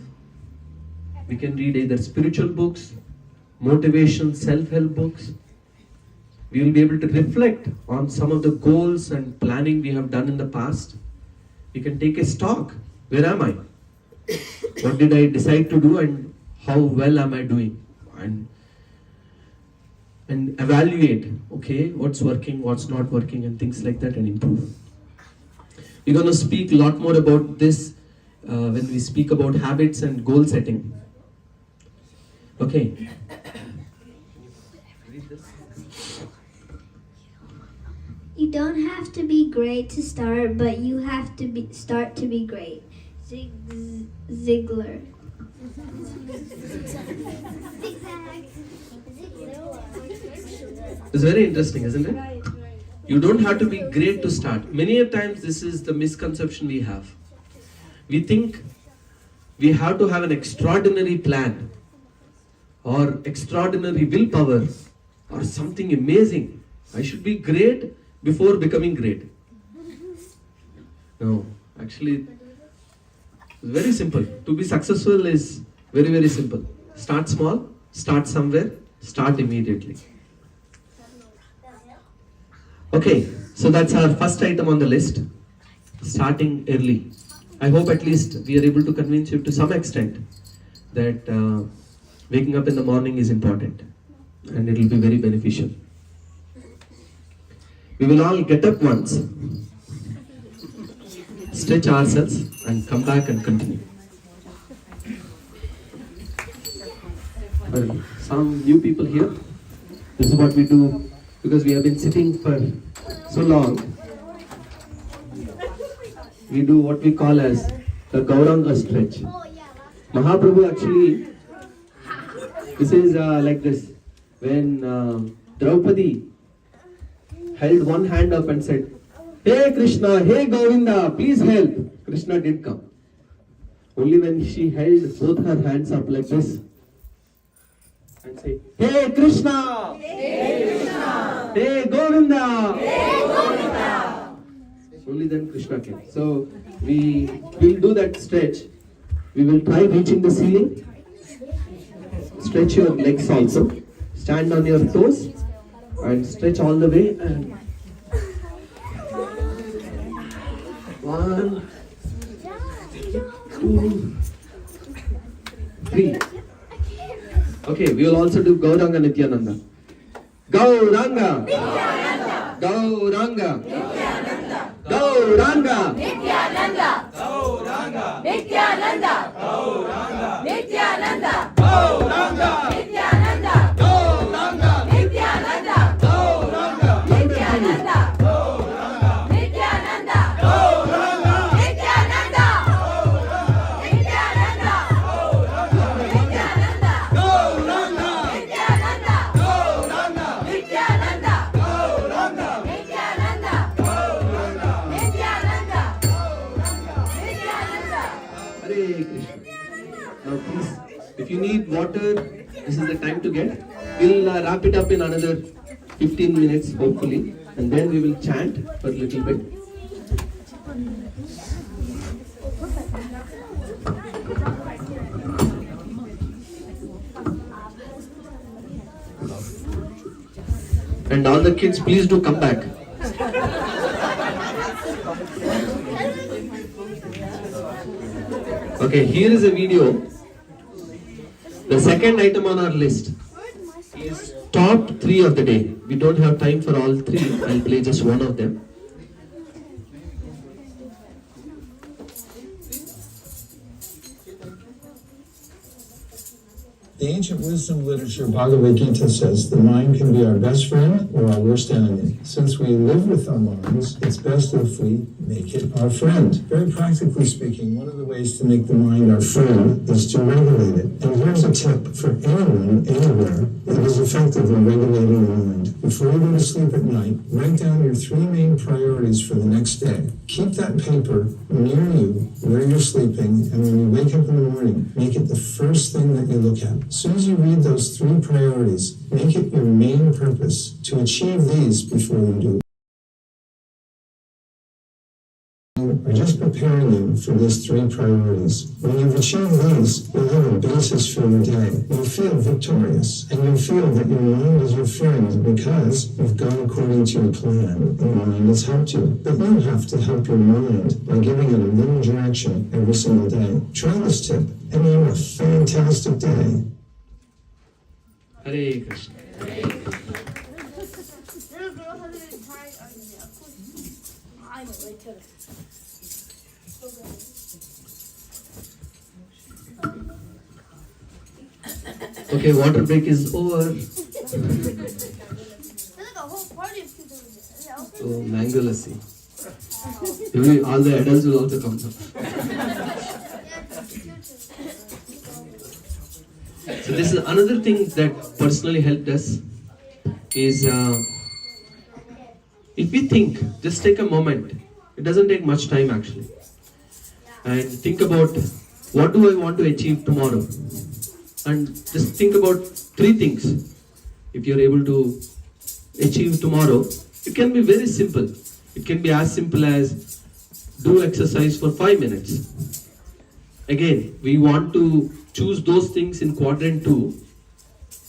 We can read either spiritual books, motivation, self-help books. We will be able to reflect on some of the goals and planning we have done in the past. We can take a stock. Where am I? What did I decide to do and how well am I doing? And evaluate, okay, what's working, what's not working, and things like that, and improve. We're going to speak a lot more about this when we speak about habits and goal setting. Okay. You don't have to be great to start, but you have to start to be great. Ziglar. It's very interesting, isn't it? You don't have to be great to start. Many a times this is the misconception we have. We think we have to have an extraordinary plan or extraordinary willpower or something amazing. I should be great before becoming great. No, actually, it's very simple. To be successful is very, very simple. Start small, start somewhere, start immediately. Okay, so that's our first item on the list, starting early. I hope at least we are able to convince you to some extent that waking up in the morning is important and it will be very beneficial. We will all get up once, stretch ourselves and come back and continue. Well, some new people here, this is what we do because we have been sitting for so long. We do what we call as the Gauranga stretch. Mahaprabhu actually, this is like this. When Draupadi held one hand up and said, "Hey Krishna, hey Govinda, please help." Krishna did come. Only when she held both her hands up like this and said, "Hey Krishna, hey Krishna, hey Govinda, hey Govinda," only then Krishna came. So we will do that stretch. We will try reaching the ceiling. Stretch your legs also. Stand on your toes and stretch all the way. And 1, 2, 3. Okay, we will also do Gauranga Nityananda. Gauranga Nityananda. Gauranga Nityananda. Gauranga Nityananda. Gauranga Nityananda. Gauranga Nityananda. Gauranga Nityananda. Gauranga Nityananda. Gauranga Nityananda. Gauranga Nityananda. Gauranga Nityananda. Nityananda. Nityananda. Gauranga Nityananda. Gauranga Nityananda. Gauranga Nityananda. Gauranga Nityananda. Nityananda. Hare Krishna. Now please, if you need water, this is the time to get. We'll wrap it up in another 15 minutes hopefully, and then we will chant for a little bit. And all the kids, please do come back. Okay, here is a video. The second item on our list is top 3 of the day. We don't have time for all 3. I'll play just one of them. The ancient wisdom literature Bhagavad Gita says the mind can be our best friend or our worst enemy. Since we live with our minds, it's best if we make it our friend. Very practically speaking, one of the ways to make the mind our friend is to regulate it. And here's a tip for anyone, anywhere, that is effective in regulating the mind. Before you go to sleep at night, write down your 3 main priorities for the next day. Keep that paper near you where you're sleeping, and when you wake up in the morning, make it the first thing that you look at. As soon as you read those 3 priorities, make it your main purpose to achieve these before you do. Are just preparing you for these 3 priorities. When you've achieved these, you'll have a basis for your day. You'll feel victorious, and you'll feel that your mind is your friend because you've gone according to your plan. Your mind has helped you. But you have to help your mind by giving it a little direction every single day. Try this tip, and you have a fantastic day. Hare Krishna. Okay, water break is over. So mango lassi. All the adults will also come now. So this is another thing that personally helped us is if we think, just take a moment. It doesn't take much time actually. And think about what do I want to achieve tomorrow? And just think about 3 things. If you're able to achieve tomorrow, it can be very simple. It can be as simple as do exercise for 5 minutes. Again, we want to choose those things in quadrant 2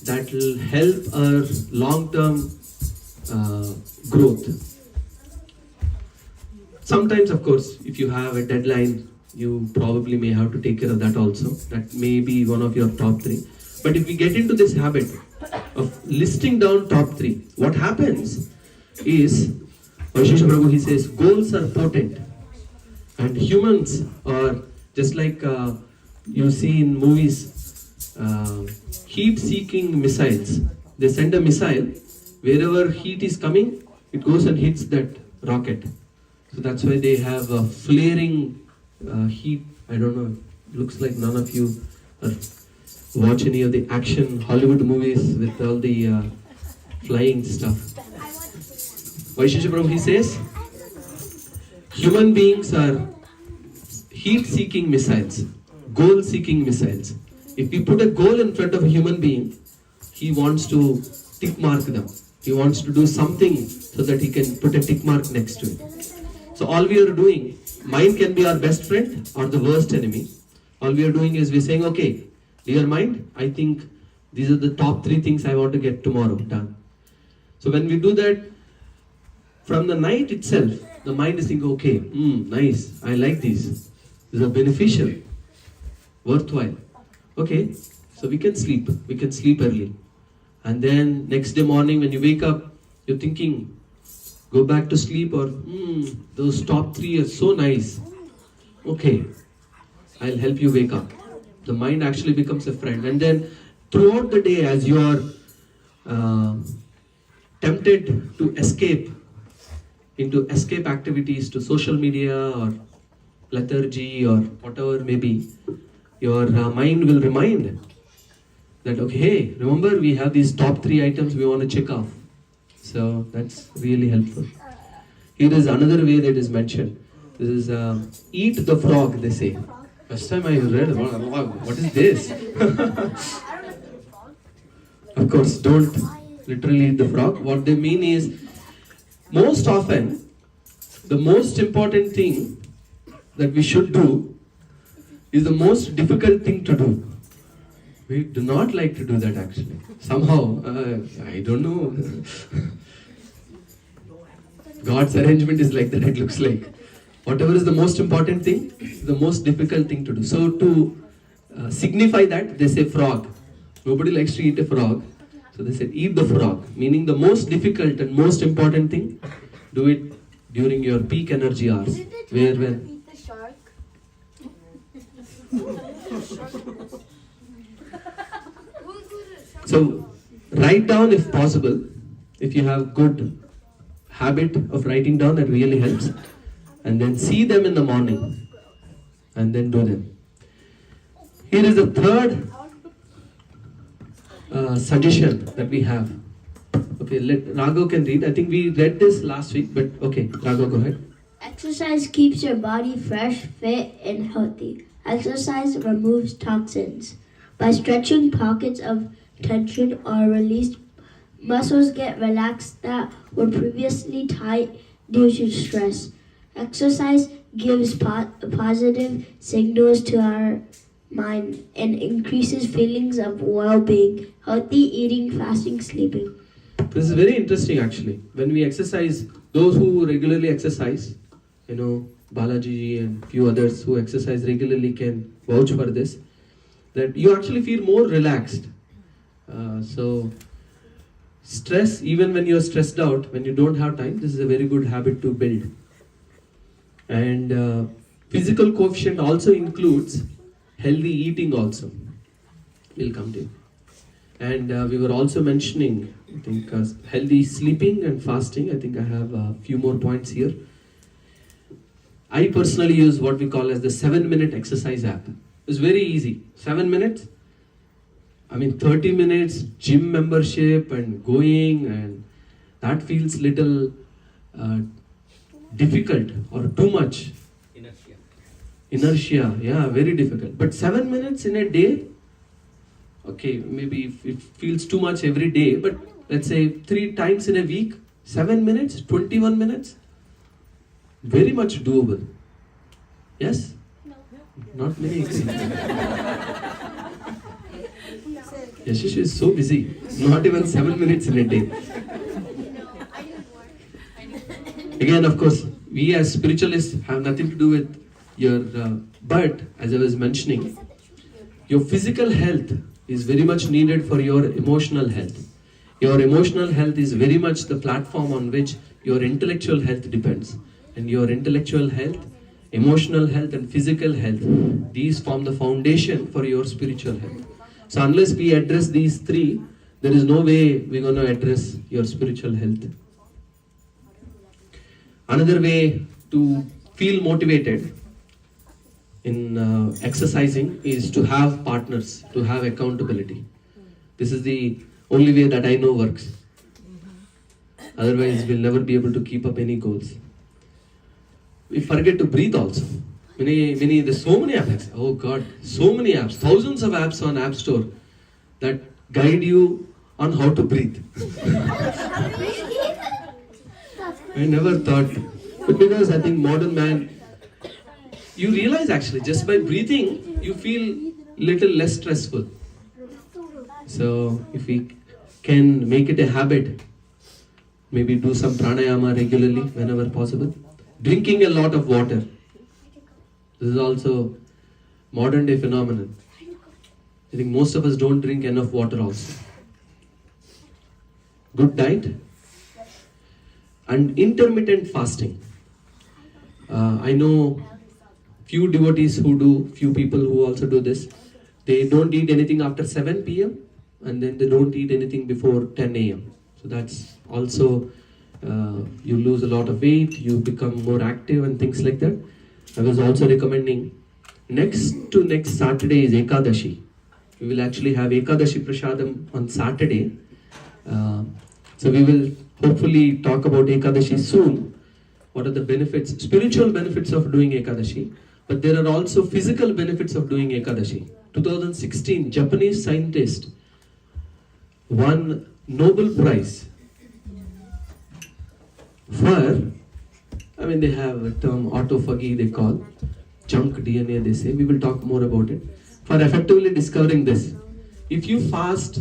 that will help our long-term growth. Sometimes, of course, if you have a deadline, you probably may have to take care of that also. That may be one of your top 3. But if we get into this habit of listing down top 3, what happens is, Vaishesha Prabhu, he says, goals are potent. And humans are just like you see in movies, heat-seeking missiles. They send a missile, wherever heat is coming, it goes and hits that rocket. So that's why they have a flaring heat. I don't know, looks like none of you watch any of the action Hollywood movies with all the flying stuff. Vaishesha Prabhu, he says, human beings are heat-seeking missiles, goal-seeking missiles. If we put a goal in front of a human being, he wants to tick mark them. He wants to do something so that he can put a tick mark next to it. So all we are doing, mind can be our best friend or the worst enemy. All we are doing is we're saying, okay, dear mind, I think these are the top 3 things I want to get tomorrow done. So when we do that, from the night itself, the mind is thinking, okay, nice, I like these. These are beneficial, worthwhile. Okay, so we can sleep early. And then next day morning when you wake up, you're thinking, go back to sleep or, those top 3 are so nice. Okay, I'll help you wake up. The mind actually becomes a friend. And then throughout the day, as you are tempted to escape into escape activities to social media or lethargy or whatever may be, your mind will remind that, okay, hey, remember we have these top 3 items we want to check off. So that's really helpful. Here is another way that is mentioned. This is eat the frog, they say. First time I read, what is this? Of course, don't literally eat the frog. What they mean is, most often, the most important thing that we should do is the most difficult thing to do. We do not like to do that actually. Somehow, I don't know. God's arrangement is like that, it looks like. Whatever is the most important thing, the most difficult thing to do. So to signify that, they say frog. Nobody likes to eat a frog. So they said eat the frog, meaning the most difficult and most important thing, do it during your peak energy hours. Where when Eat the shark. So write down if possible. If you have good habit of writing down, that really helps. And then see them in the morning and then do them. Here is the third suggestion that we have. Okay, let Raghav can read. I think we read this last week, but okay, Raghav, go ahead. Exercise keeps your body fresh, fit, and healthy. Exercise removes toxins. By stretching pockets of tension or released, muscles get relaxed that were previously tight due to stress. Exercise gives positive signals to our mind and increases feelings of well-being, healthy eating, fasting, sleeping. This is very interesting actually. When we exercise, those who regularly exercise, Balaji and few others who exercise regularly can vouch for this, that you actually feel more relaxed. So stress, even when you're stressed out, when you don't have time, this is a very good habit to build. And physical coefficient also includes healthy eating also. We'll come to it. And we were also mentioning, I think, healthy sleeping and fasting. I think I have a few more points here. I personally use what we call as the 7-minute exercise app. It's very easy. 7 minutes. 30 minutes gym membership and going, and that feels little difficult or too much. Inertia, yeah, very difficult. But 7 minutes in a day, okay, maybe if it feels too much every day, but let's say 3 times in a week, 7 minutes, 21 minutes, very much doable. Yes? No. Not many. Yashish is so busy, not even 7 minutes in a day. Again, of course, we as spiritualists have nothing to do with your, but as I was mentioning, your physical health is very much needed for your emotional health. Your emotional health is very much the platform on which your intellectual health depends. And your intellectual health, emotional health and physical health, these form the foundation for your spiritual health. So unless we address these 3, there is no way we're going to address your spiritual health. Another way to feel motivated in exercising is to have partners, to have accountability. This is the only way that I know works. Otherwise, we'll never be able to keep up any goals. We forget to breathe also. There's so many apps. Oh God, so many apps, thousands of apps on App Store that guide you on how to breathe. I never thought, but because I think modern man, you realize actually just by breathing, you feel little less stressful. So if we can make it a habit, maybe do some pranayama regularly whenever possible. Drinking a lot of water. This is also modern day phenomenon. I think most of us don't drink enough water also. Good diet and intermittent fasting. I know few devotees who do, few people who also do this. They don't eat anything after 7 p.m. and then they don't eat anything before 10 a.m. So that's also, you lose a lot of weight, you become more active and things like that. I was also recommending next Saturday is Ekadashi. We will actually have Ekadashi Prasadam on Saturday. So we will hopefully talk about Ekadashi soon. What are the benefits, spiritual benefits of doing Ekadashi? But there are also physical benefits of doing Ekadashi. 2016, Japanese scientist won Nobel Prize for, they have a term autophagy they call, junk DNA they say, we will talk more about it, for effectively discovering this. If you fast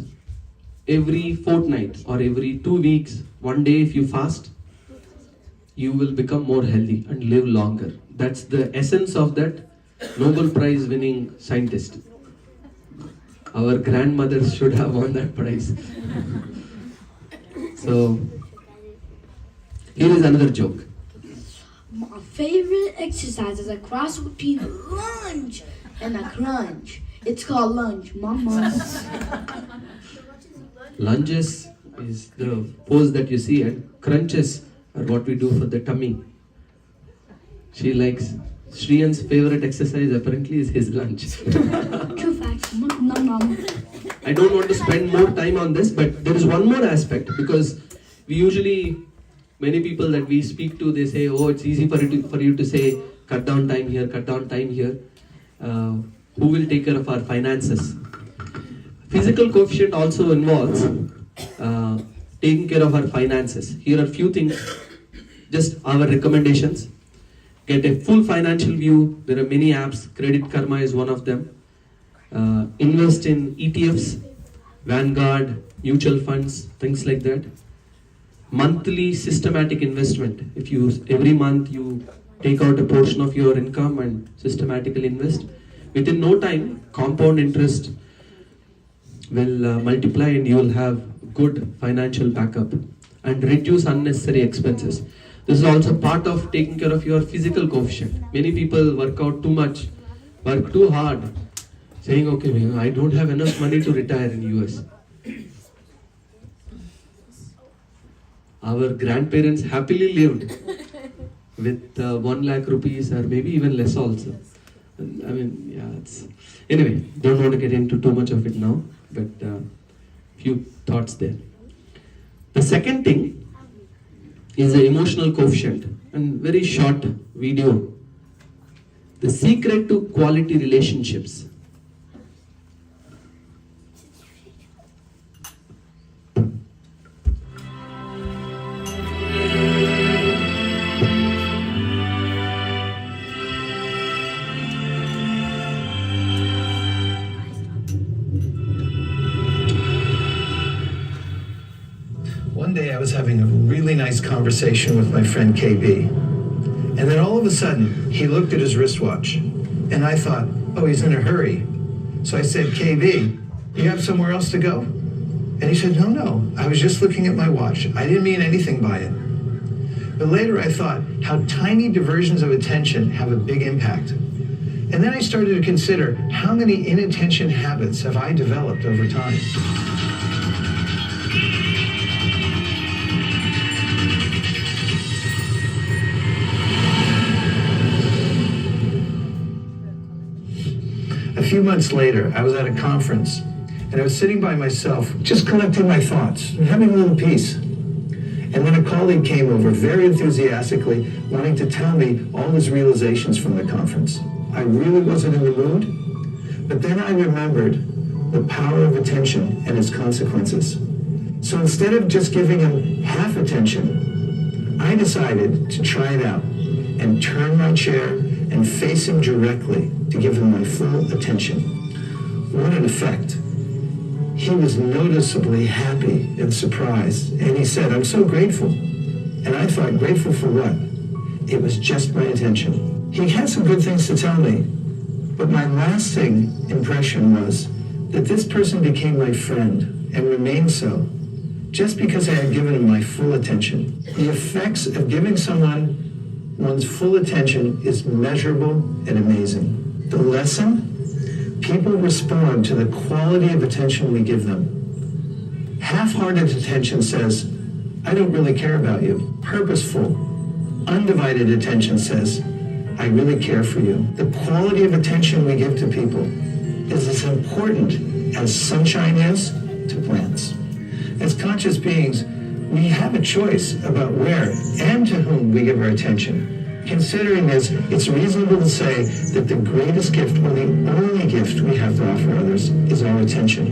every fortnight or every 2 weeks, 1 day if you fast, you will become more healthy and live longer. That's the essence of that Nobel Prize winning scientist. Our grandmothers should have won that prize. So, here is another joke. My favorite exercise is a cross between lunge and a crunch. It's called lunge, mama. Lunges is the pose that you see, and crunches are what we do for the tummy. She likes, Shriyan's favorite exercise apparently is his lunge. True facts. I don't want to spend more time on this, but there is one more aspect, because we usually, many people that we speak to, they say, oh, it's easy for you to say, cut down time here, cut down time here. Who will take care of our finances? Physical coefficient also involves taking care of our finances. Here are a few things, just our recommendations. Get a full financial view. There are many apps. Credit Karma is one of them. Invest in ETFs, Vanguard, mutual funds, things like that. Monthly systematic investment. If you every month you take out a portion of your income and systematically invest, within no time compound interest will multiply and you will have good financial backup and reduce unnecessary expenses. This is also part of taking care of your physical coefficient. Many people work out too much, work too hard, saying, okay, I don't have enough money to retire in US. our grandparents happily lived with 1 lakh rupees or maybe even less also. And, I mean, yeah, it's... Anyway, don't want to get into too much of it now, but few thoughts there. The second thing is the emotional coefficient, and very short video. The secret to quality relationships. One day I was having a really nice conversation with my friend KB. And then all of a sudden, he looked at his wristwatch. And I thought, oh, he's in a hurry. So I said, KB, you have somewhere else to go? And he said, no, I was just looking at my watch. I didn't mean anything by it. But later I thought how tiny diversions of attention have a big impact. And then I started to consider how many inattention habits have I developed over time. A few months later, I was at a conference, and I was sitting by myself, just collecting my thoughts, having a little peace. And then a colleague came over, very enthusiastically, wanting to tell me all his realizations from the conference. I really wasn't in the mood, but then I remembered the power of attention and its consequences. So instead of just giving him half attention, I decided to try it out and turn my chair and face him directly to give him my full attention. What an effect. He was noticeably happy and surprised, and he said, I'm so grateful. And I thought, grateful for what? It was just my attention. He had some good things to tell me, but my lasting impression was that this person became my friend and remained so just because I had given him my full attention. The effects of giving someone one's full attention is measurable and amazing. The lesson? People respond to the quality of attention we give them. Half-hearted attention says, I don't really care about you. Purposeful, undivided attention says, I really care for you. The quality of attention we give to people is as important as sunshine is to plants. As conscious beings, we have a choice about where and to whom we give our attention. Considering this, it's reasonable to say that the greatest gift, or the only gift we have to offer others, is our attention.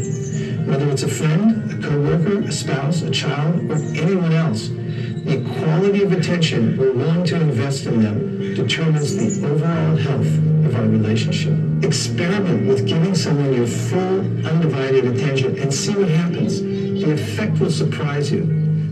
Whether it's a friend, a coworker, a spouse, a child, or anyone else, the quality of attention we're willing to invest in them determines the overall health of our relationship. Experiment with giving someone your full, undivided attention and see what happens. The effect will surprise you.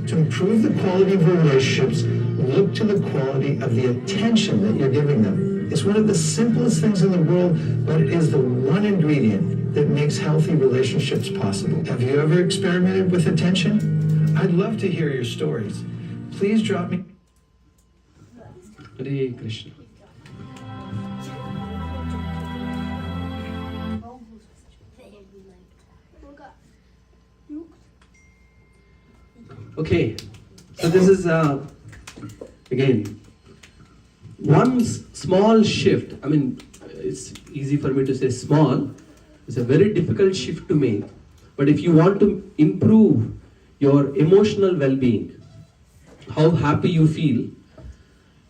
To improve the quality of your relationships, look to the quality of the attention that you're giving them. It's one of the simplest things in the world, but it is the one ingredient that makes healthy relationships possible. Have you ever experimented with attention? I'd love to hear your stories. Please drop me. Hare Krishna. Okay, so this is again one small shift. I mean, it's easy for me to say small. It's a very difficult shift to make. But if you want to improve your emotional well-being, how happy you feel,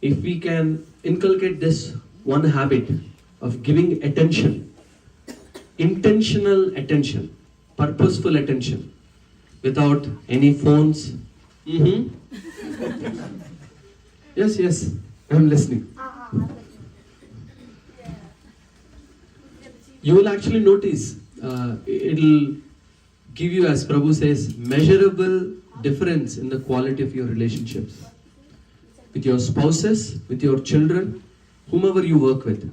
if we can inculcate this one habit of giving attention, intentional attention, purposeful attention, without any phones. Yes, I'm listening. You will actually notice it'll give you, as Prabhu says, measurable difference in the quality of your relationships with your spouses, with your children, whomever you work with.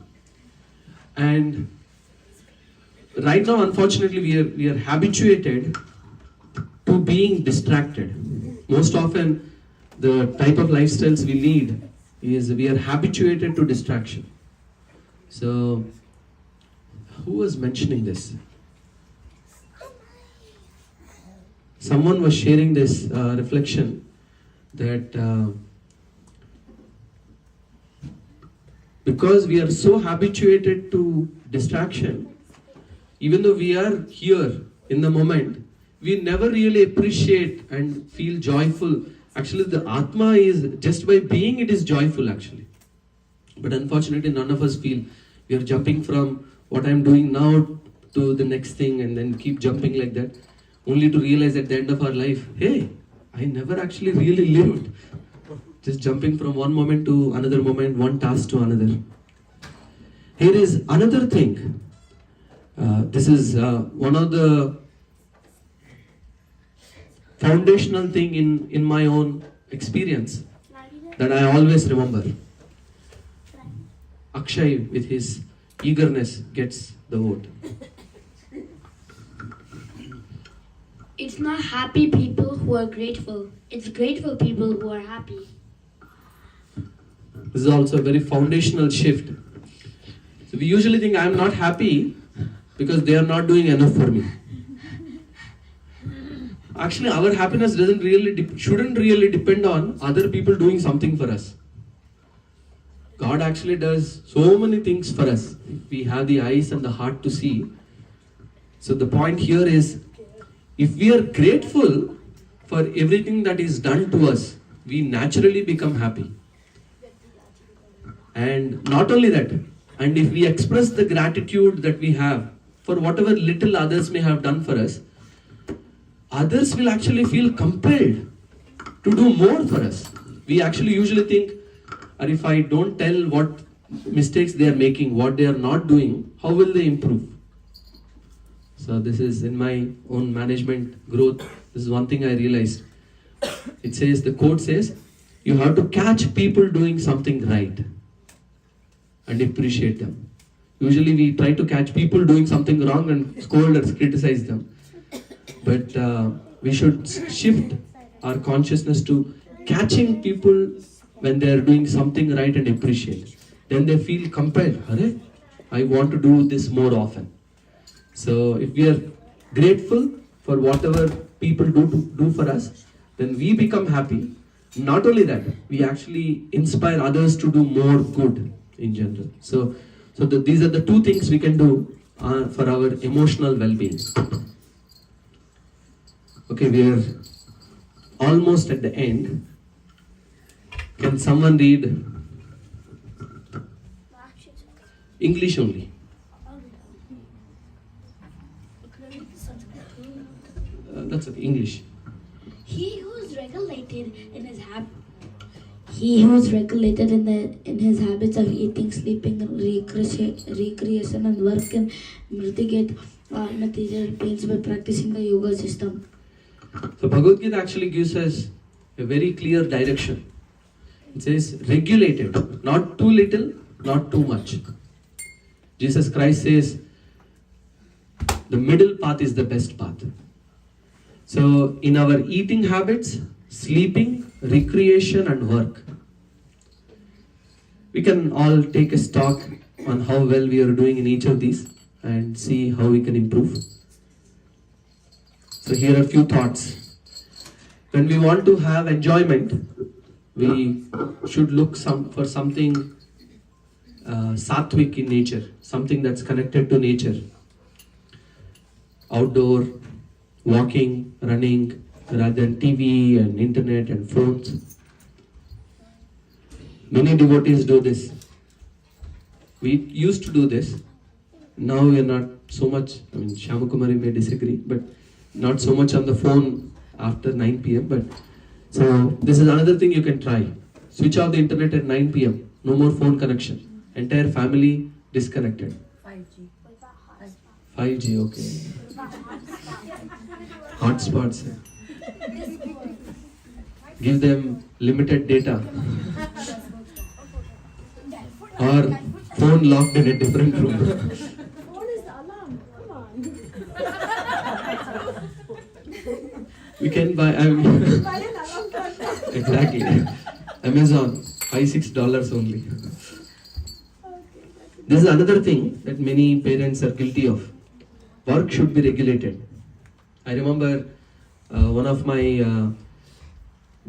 And right now, unfortunately, we are habituated to being distracted. Most often, the type of lifestyles we lead is we are habituated to distraction. So, who was mentioning this? Someone was sharing this reflection that because we are so habituated to distraction, even though we are here in the moment, we never really appreciate and feel joyful. Actually, the Atma is, just by being, it is joyful actually. But unfortunately, none of us feel. We are jumping from what I'm doing now to the next thing and then keep jumping like that, only to realize at the end of our life, hey, I never actually really lived. Just jumping from one moment to another moment, one task to another. Here is another thing. This is one of the foundational thing in my own experience that I always remember. Akshay, with his eagerness, gets the vote. It's not happy people who are grateful. It's grateful people who are happy. This is also a very foundational shift. So we usually think I'm not happy because they are not doing enough for me. Actually, our happiness shouldn't really depend on other people doing something for us. God actually does so many things for us. If we have the eyes and the heart to see. So the point here is, if we are grateful for everything that is done to us, we naturally become happy. And not only that, and if we express the gratitude that we have for whatever little others may have done for us, others will actually feel compelled to do more for us. We actually usually think, or if I don't tell what mistakes they are making, what they are not doing, how will they improve? So this is in my own management growth. This is one thing I realized. It says, the quote says, you have to catch people doing something right and appreciate them. Usually we try to catch people doing something wrong and scold or criticize them. But we should shift our consciousness to catching people when they are doing something right and appreciate. Then they feel compelled, I want to do this more often. So if we are grateful for whatever people do for us, then we become happy. Not only that, we actually inspire others to do more good in general. So these are the two things we can do for our emotional well-being. Okay, we are almost at the end. Can someone read English only? That's okay, English. He who is regulated in his habits of eating, sleeping, recreation and work can mitigate material pains by practicing the yoga system. So Bhagavad Gita actually gives us a very clear direction. It says regulated, not too little, not too much. Jesus Christ says the middle path is the best path. So in our eating habits, sleeping, recreation and work, we can all take a stock on how well we are doing in each of these and see how we can improve. So here are a few thoughts. When we want to have enjoyment, we should look for something sattvic in nature, something that's connected to nature. Outdoor, walking, running, rather than TV and internet and phones. Many devotees do this. We used to do this. Now we are not so much, Shamakumari may disagree, but not so much on the phone after 9 p.m. But so this is another thing you can try. Switch off the internet at 9 p.m. No more phone connection. Entire family disconnected. 5G, okay. Hotspots. Give them limited data. Or phone locked in a different room. Phone is the alarm. Come on. We can buy. Exactly. Amazon, $5-6 only. This is another thing that many parents are guilty of. Work should be regulated. I remember one of my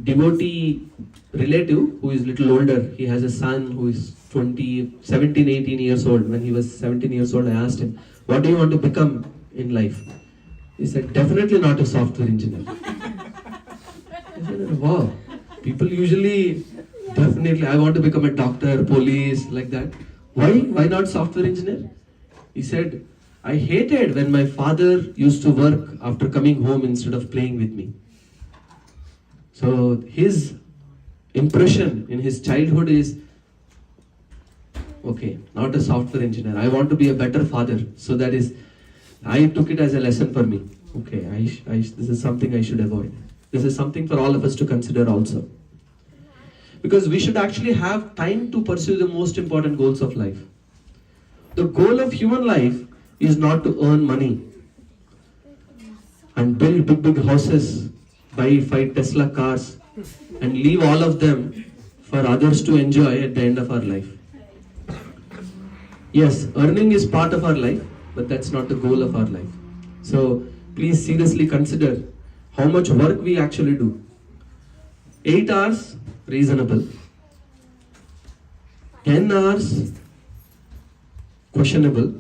devotee relative who is little older. He has a son who is 17, 18 years old. When he was 17 years old, I asked him, what do you want to become in life? He said, definitely not a software engineer. I said, wow, people usually, definitely, I want to become a doctor, police, like that. Why not software engineer? He said, I hated when my father used to work after coming home instead of playing with me. So his impression in his childhood is, okay, not a software engineer. I want to be a better father. So that is, I took it as a lesson for me. Okay, this is something I should avoid. This is something for all of us to consider also. Because we should actually have time to pursue the most important goals of life. The goal of human life is not to earn money and build big houses, buy 5 Tesla cars and leave all of them for others to enjoy at the end of our life. Yes, earning is part of our life, but that's not the goal of our life. So please seriously consider how much work we actually do. 8 hours, reasonable. 10 hours, questionable.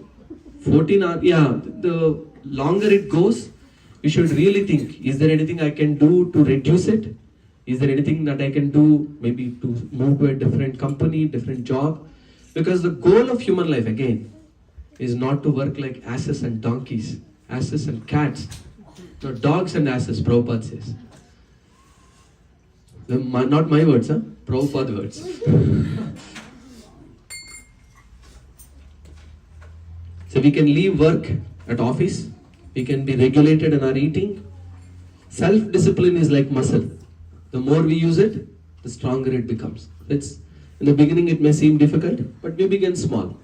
14 hours, yeah, the longer it goes, we should really think, is there anything I can do to reduce it? Is there anything that I can do maybe to move to a different company, different job? Because the goal of human life, again, is not to work like asses and donkeys, asses and cats. No, dogs and asses, Prabhupada says. Not my words, huh? Prabhupada words. So we can leave work at office. We can be regulated in our eating. Self-discipline is like muscle. The more we use it, the stronger it becomes. In the beginning it may seem difficult, but we begin small.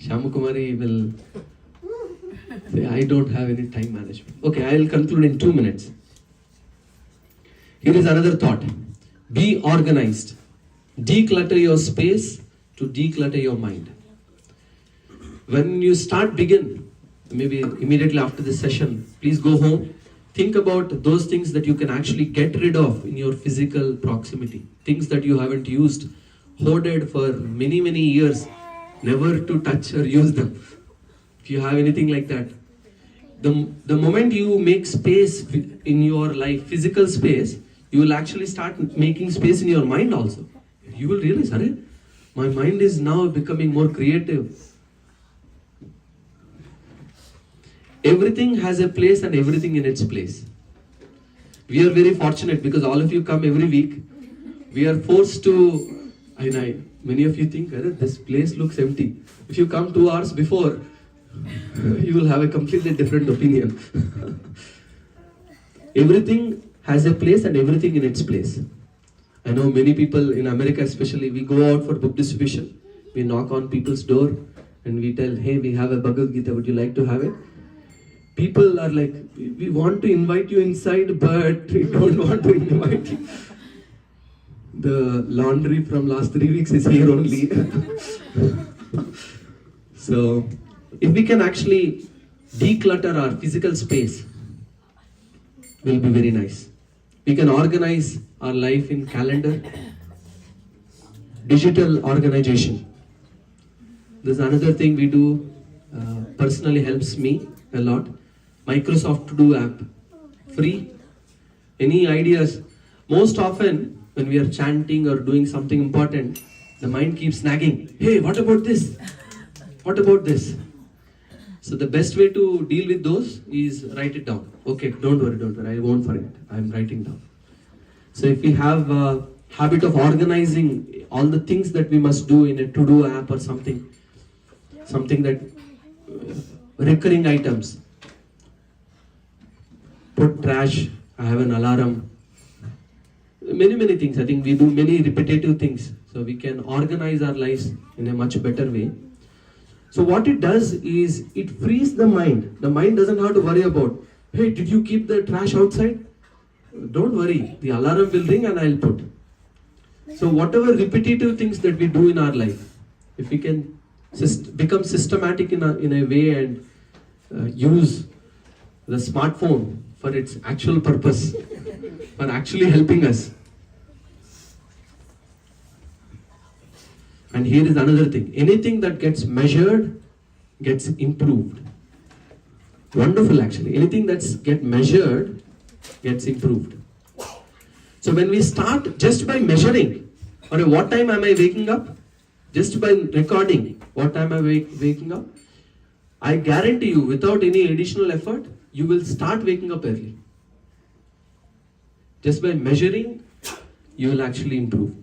Shyamukumari will say, I don't have any time management. Okay, I will conclude in 2 minutes. Here is another thought. Be organized. Declutter your space to declutter your mind. When you begin, maybe immediately after this session, please go home. Think about those things that you can actually get rid of in your physical proximity. Things that you haven't used, hoarded for many, many years, never to touch or use them. If you have anything like that. The moment you make space in your life, physical space, you will actually start making space in your mind also. You will realize, my mind is now becoming more creative. Everything has a place and everything in its place. We are very fortunate because all of you come every week. We are forced to, many of you think, this place looks empty. If you come 2 hours before, you will have a completely different opinion. Everything has a place and everything in its place. I know many people in America especially, we go out for book distribution. We knock on people's door and we tell, hey, we have a Bhagavad Gita, would you like to have it? People are like, we want to invite you inside, but we don't want to invite you. The laundry from last 3 weeks is here only. So, if we can actually declutter our physical space, will be very nice. We can organize our life in calendar, digital organization. There's another thing we do, personally helps me a lot. Microsoft To-Do app, free. Any ideas? Most often, when we are chanting or doing something important, the mind keeps nagging. Hey, what about this? What about this? So the best way to deal with those is write it down. Okay, don't worry, I won't forget. I'm writing down. So if we have a habit of organizing all the things that we must do in a to-do app or something that recurring items, put trash, I have an alarm, many things. I think we do many repetitive things. So we can organize our lives in a much better way. So what it does is it frees the mind. The mind doesn't have to worry about, hey, did you keep the trash outside? Don't worry, the alarm will ring and I'll put. So whatever repetitive things that we do in our life, if we can become systematic in a way and use the smartphone for its actual purpose, for actually helping us. And here is another thing. Anything that gets measured gets improved. Wonderful actually. Anything that's get measured gets improved. So when we start just by measuring, or what time am I waking up? Just by recording, what time am I waking up? I guarantee you, without any additional effort, you will start waking up early. Just by measuring, you will actually improve.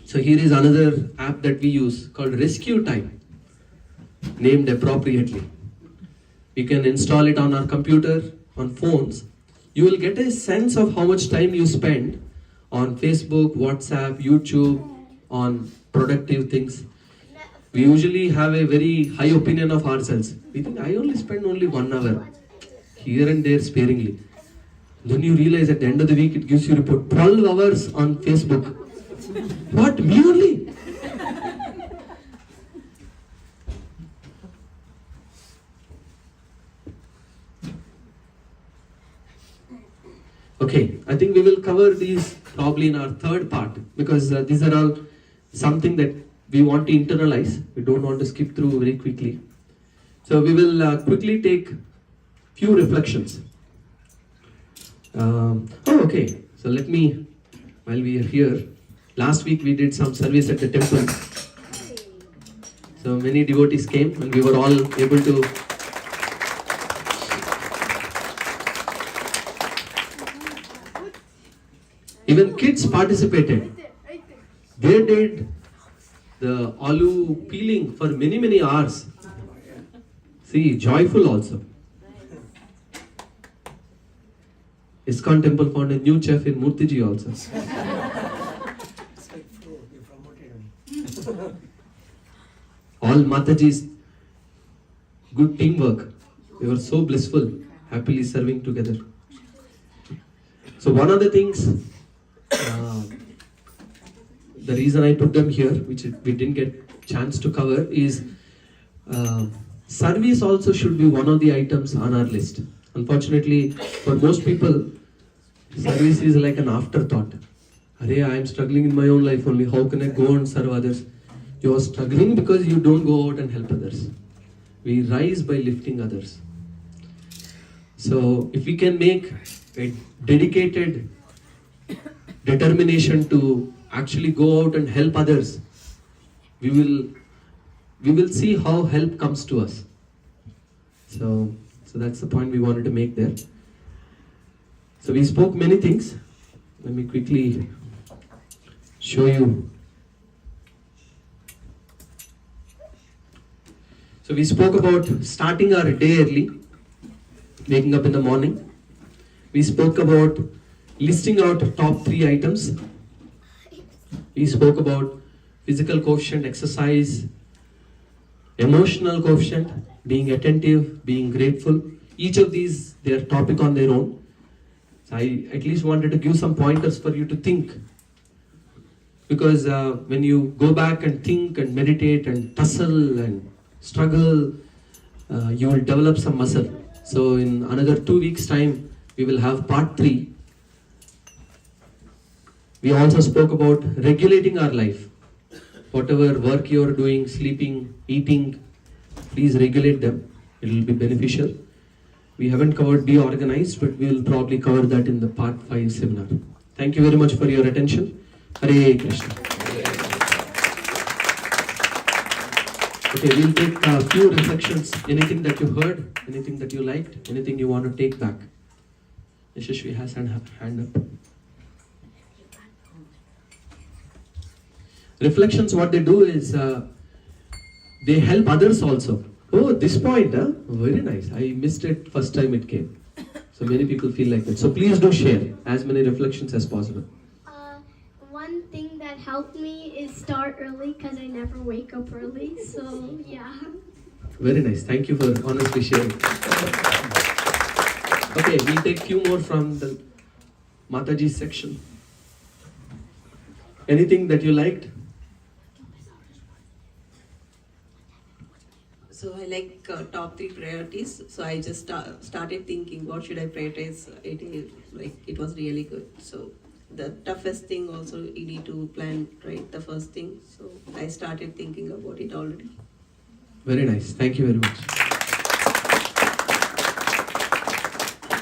So here is another app that we use called Rescue Time, named appropriately. We can install it on our computer, on phones. You will get a sense of how much time you spend on Facebook, WhatsApp, YouTube, on productive things. We usually have a very high opinion of ourselves. We think, I only spend only 1 hour, here and there sparingly. Then you realize at the end of the week, it gives you a report, 12 hours on Facebook. What, me only? Okay, I think we will cover these probably in our third part, because these are all something that we want to internalize. We don't want to skip through very quickly. So we will quickly take few reflections. Okay, so let me, while we are here, last week we did some service at the temple. So many devotees came and we were all able to even kids participated. They did the aloo peeling for many hours. See, joyful also. ISKCON temple found a new chef in Murtiji also. All Mataji's good teamwork. They were so blissful, happily serving together. So one of the things, the reason I put them here, which we didn't get chance to cover, is service also should be one of the items on our list. Unfortunately, for most people, service is like an afterthought. Arey, I am struggling in my own life only. How can I go and serve others? You are struggling because you don't go out and help others. We rise by lifting others. So if we can make a dedicated determination to actually go out and help others, we will see how help comes to us. So that's the point we wanted to make there. So we spoke many things. Let me quickly show you. So we spoke about starting our day early, waking up in the morning. We spoke about listing out top 3 items. We spoke about physical quotient, exercise, emotional quotient, being attentive, being grateful. Each of these, they are topic on their own. So I at least wanted to give some pointers for you to think. Because when you go back and think and meditate and tussle and struggle, you will develop some muscle. So in another 2 weeks' time, we will have part 3. We also spoke about regulating our life. Whatever work you are doing, sleeping, eating, please regulate them. It will be beneficial. We haven't covered be organized, but we will probably cover that in the part 5 seminar. Thank you very much for your attention. Hare Krishna. Okay, we'll take a few reflections. Anything that you heard, anything that you liked, anything you want to take back. Yashashvi has her hand up. Reflections, what they do is they help others also. Oh, this point, very nice. I missed it first time it came. So many people feel like that. So please do share as many reflections as possible. One thing that helped me is start early because I never wake up early. So yeah. Very nice. Thank you for honestly sharing. Okay, we'll take few more from the Mataji section. Anything that you liked? So I like top 3 priorities. So I just started thinking, what should I prioritize? It was really good. So the toughest thing also, you need to plan, right? The first thing. So I started thinking about it already. Very nice. Thank you very much.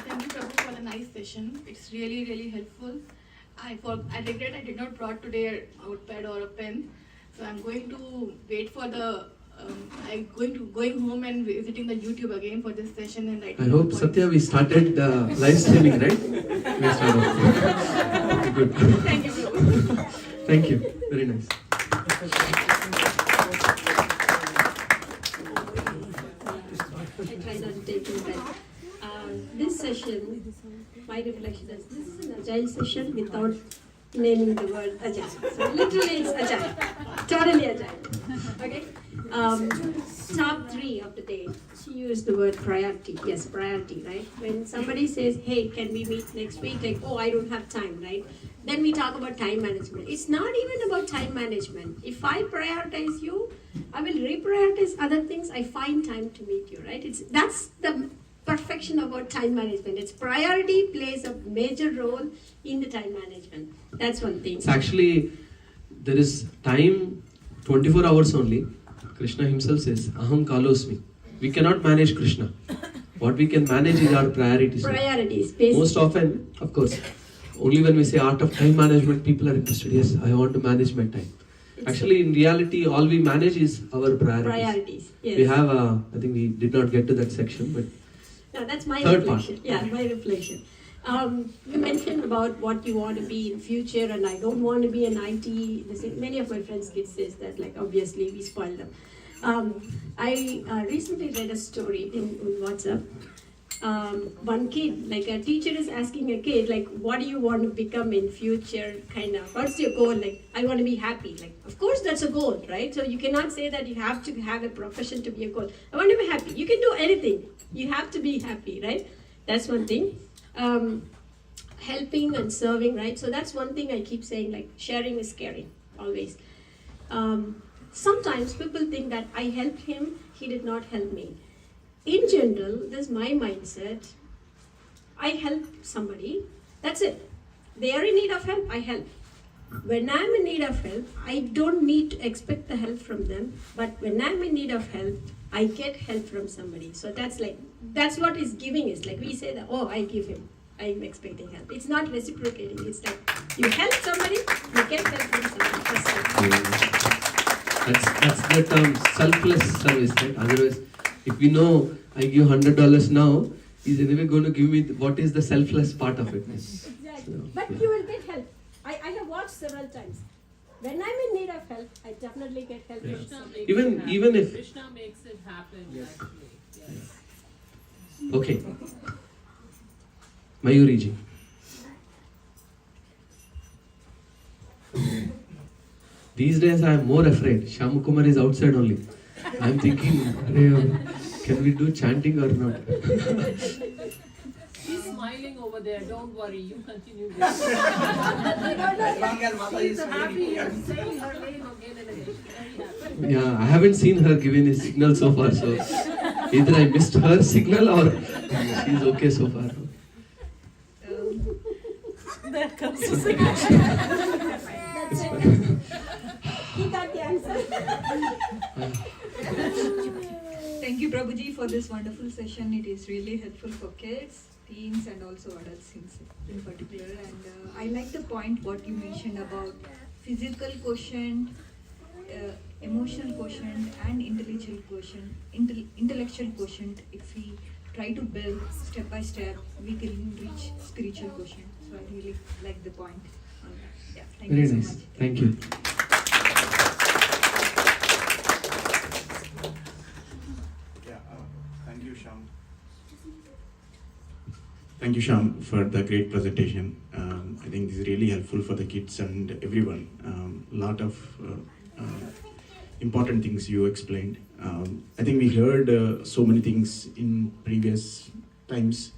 Thank you, Prabhu, for the nice session. It's really, really helpful. I regret I did not brought today a notepad or a pen. So I'm going to wait for the. Going home and visiting the YouTube again for this session and writing. I hope, points. Satya, we started live streaming, right? We started. Good. Thank you, Prabhu. Thank you. Very nice. I try not to take too bad. This session, my reflection is this is an agile session without naming the word agile. So literally it's agile. Totally agile. Okay? Top 3 of the day. She used the word priority. Yes, priority, right? When somebody says, hey, can we meet next week? Like, oh, I don't have time, right? Then we talk about time management. It's not even about time management. If I prioritize you, I will reprioritize other things. I find time to meet you, right? That's the perfection about time management. Its priority plays a major role in the time management. That's one thing. It's actually, there is time 24 hours only. Krishna himself says, Aham kalosmi. We cannot manage Krishna. What we can manage is our priorities. Priorities, basically. Most often, of course, only when we say art of time management, people are interested. Yes, I want to manage my time. Actually, in reality, all we manage is our priorities. Priorities, yes. We have, I think we did not get to that section, but No, that's my third reflection. part. Yeah, my reflection. You mentioned about what you want to be in future, and I don't want to be an IT. Many of my friends' kids says that, like, obviously we spoil them. I recently read a story in WhatsApp. One kid, like a teacher is asking a kid, like, what do you want to become in future, kind of, what's your goal? Like, I want to be happy. Like, of course that's a goal, right? So you cannot say that you have to have a profession to be a goal. I want to be happy. You can do anything. You have to be happy, right? That's one thing. Helping and serving, right? So that's one thing I keep saying, like, sharing is caring, always. Sometimes people think that I helped him, he did not help me. In general, this is my mindset. I help somebody, that's it. They are in need of help, I help. When I'm in need of help, I don't need to expect the help from them, but when I'm in need of help, I get help from somebody. So that's what is giving is. Like we say that, oh, I give him, I'm expecting help. It's not reciprocating, it's like you help somebody, you get help from somebody. That's the term selfless service, right? Otherwise, if we know I give $100 now, he's anyway going to give me what is the selfless part of it. Exactly. But you will get help. I have watched several times. When I'm in need of help, I definitely get help. Yeah. From somebody. Even if Krishna makes it happen, actually. Yes. okay, Mayuri ji. These days I am more afraid. Shyam Kumar is outside only. I am thinking, can we do chanting or not? He's smiling over there. Don't worry. You continue. He's happy. He's saying her name again and again. Very happy. Yeah, I haven't seen her giving a signal so far. So either I missed her signal or she's okay so far. There comes the signature. That's it. He got the answer. Thank you, Prabhuji, for this wonderful session. It is really helpful for kids, teens, and also adults in particular. And I like the point what you mentioned about physical quotient, emotional quotient, and intellectual quotient. If we try to build step by step, we can reach spiritual quotient. So I really like the point on that. Yeah, thank Very you so nice. much. Thank you. Thank you, Shyam. Thank you, Shyam, for the great presentation. I think this is really helpful for the kids and everyone. Lot of important things you explained. I think we heard so many things in previous times.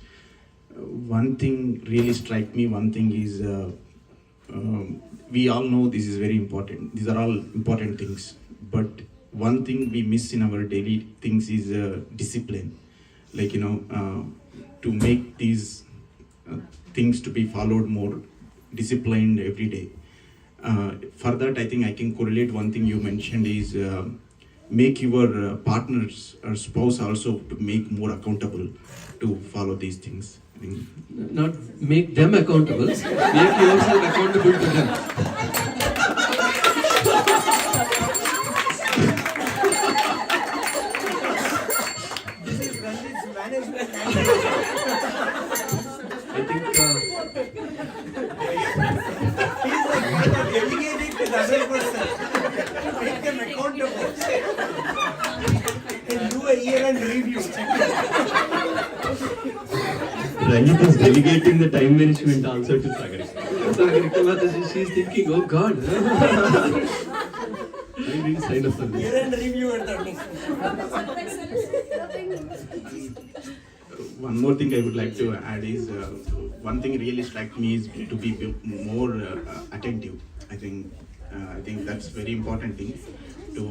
One thing really struck me. One thing is we all know this is very important. These are all important things. But one thing we miss in our daily things is discipline. Like, to make these things to be followed more disciplined every day. For that, I think I can correlate one thing you mentioned is make your partners or spouse also to make more accountable to follow these things. I think Not make them accountable, make yourself accountable to them. This is Ranjit's management. I think He's like delegating to the other person. Make them accountable. And do a year-end review. Ranjit is delegating the time management also to Sagarika. Sagarika Mataji, she's thinking, oh God. I didn't sign up for this. Year-end review at the next. one more thing I would like to add is one thing really struck me is to be more attentive. I think that's very important thing to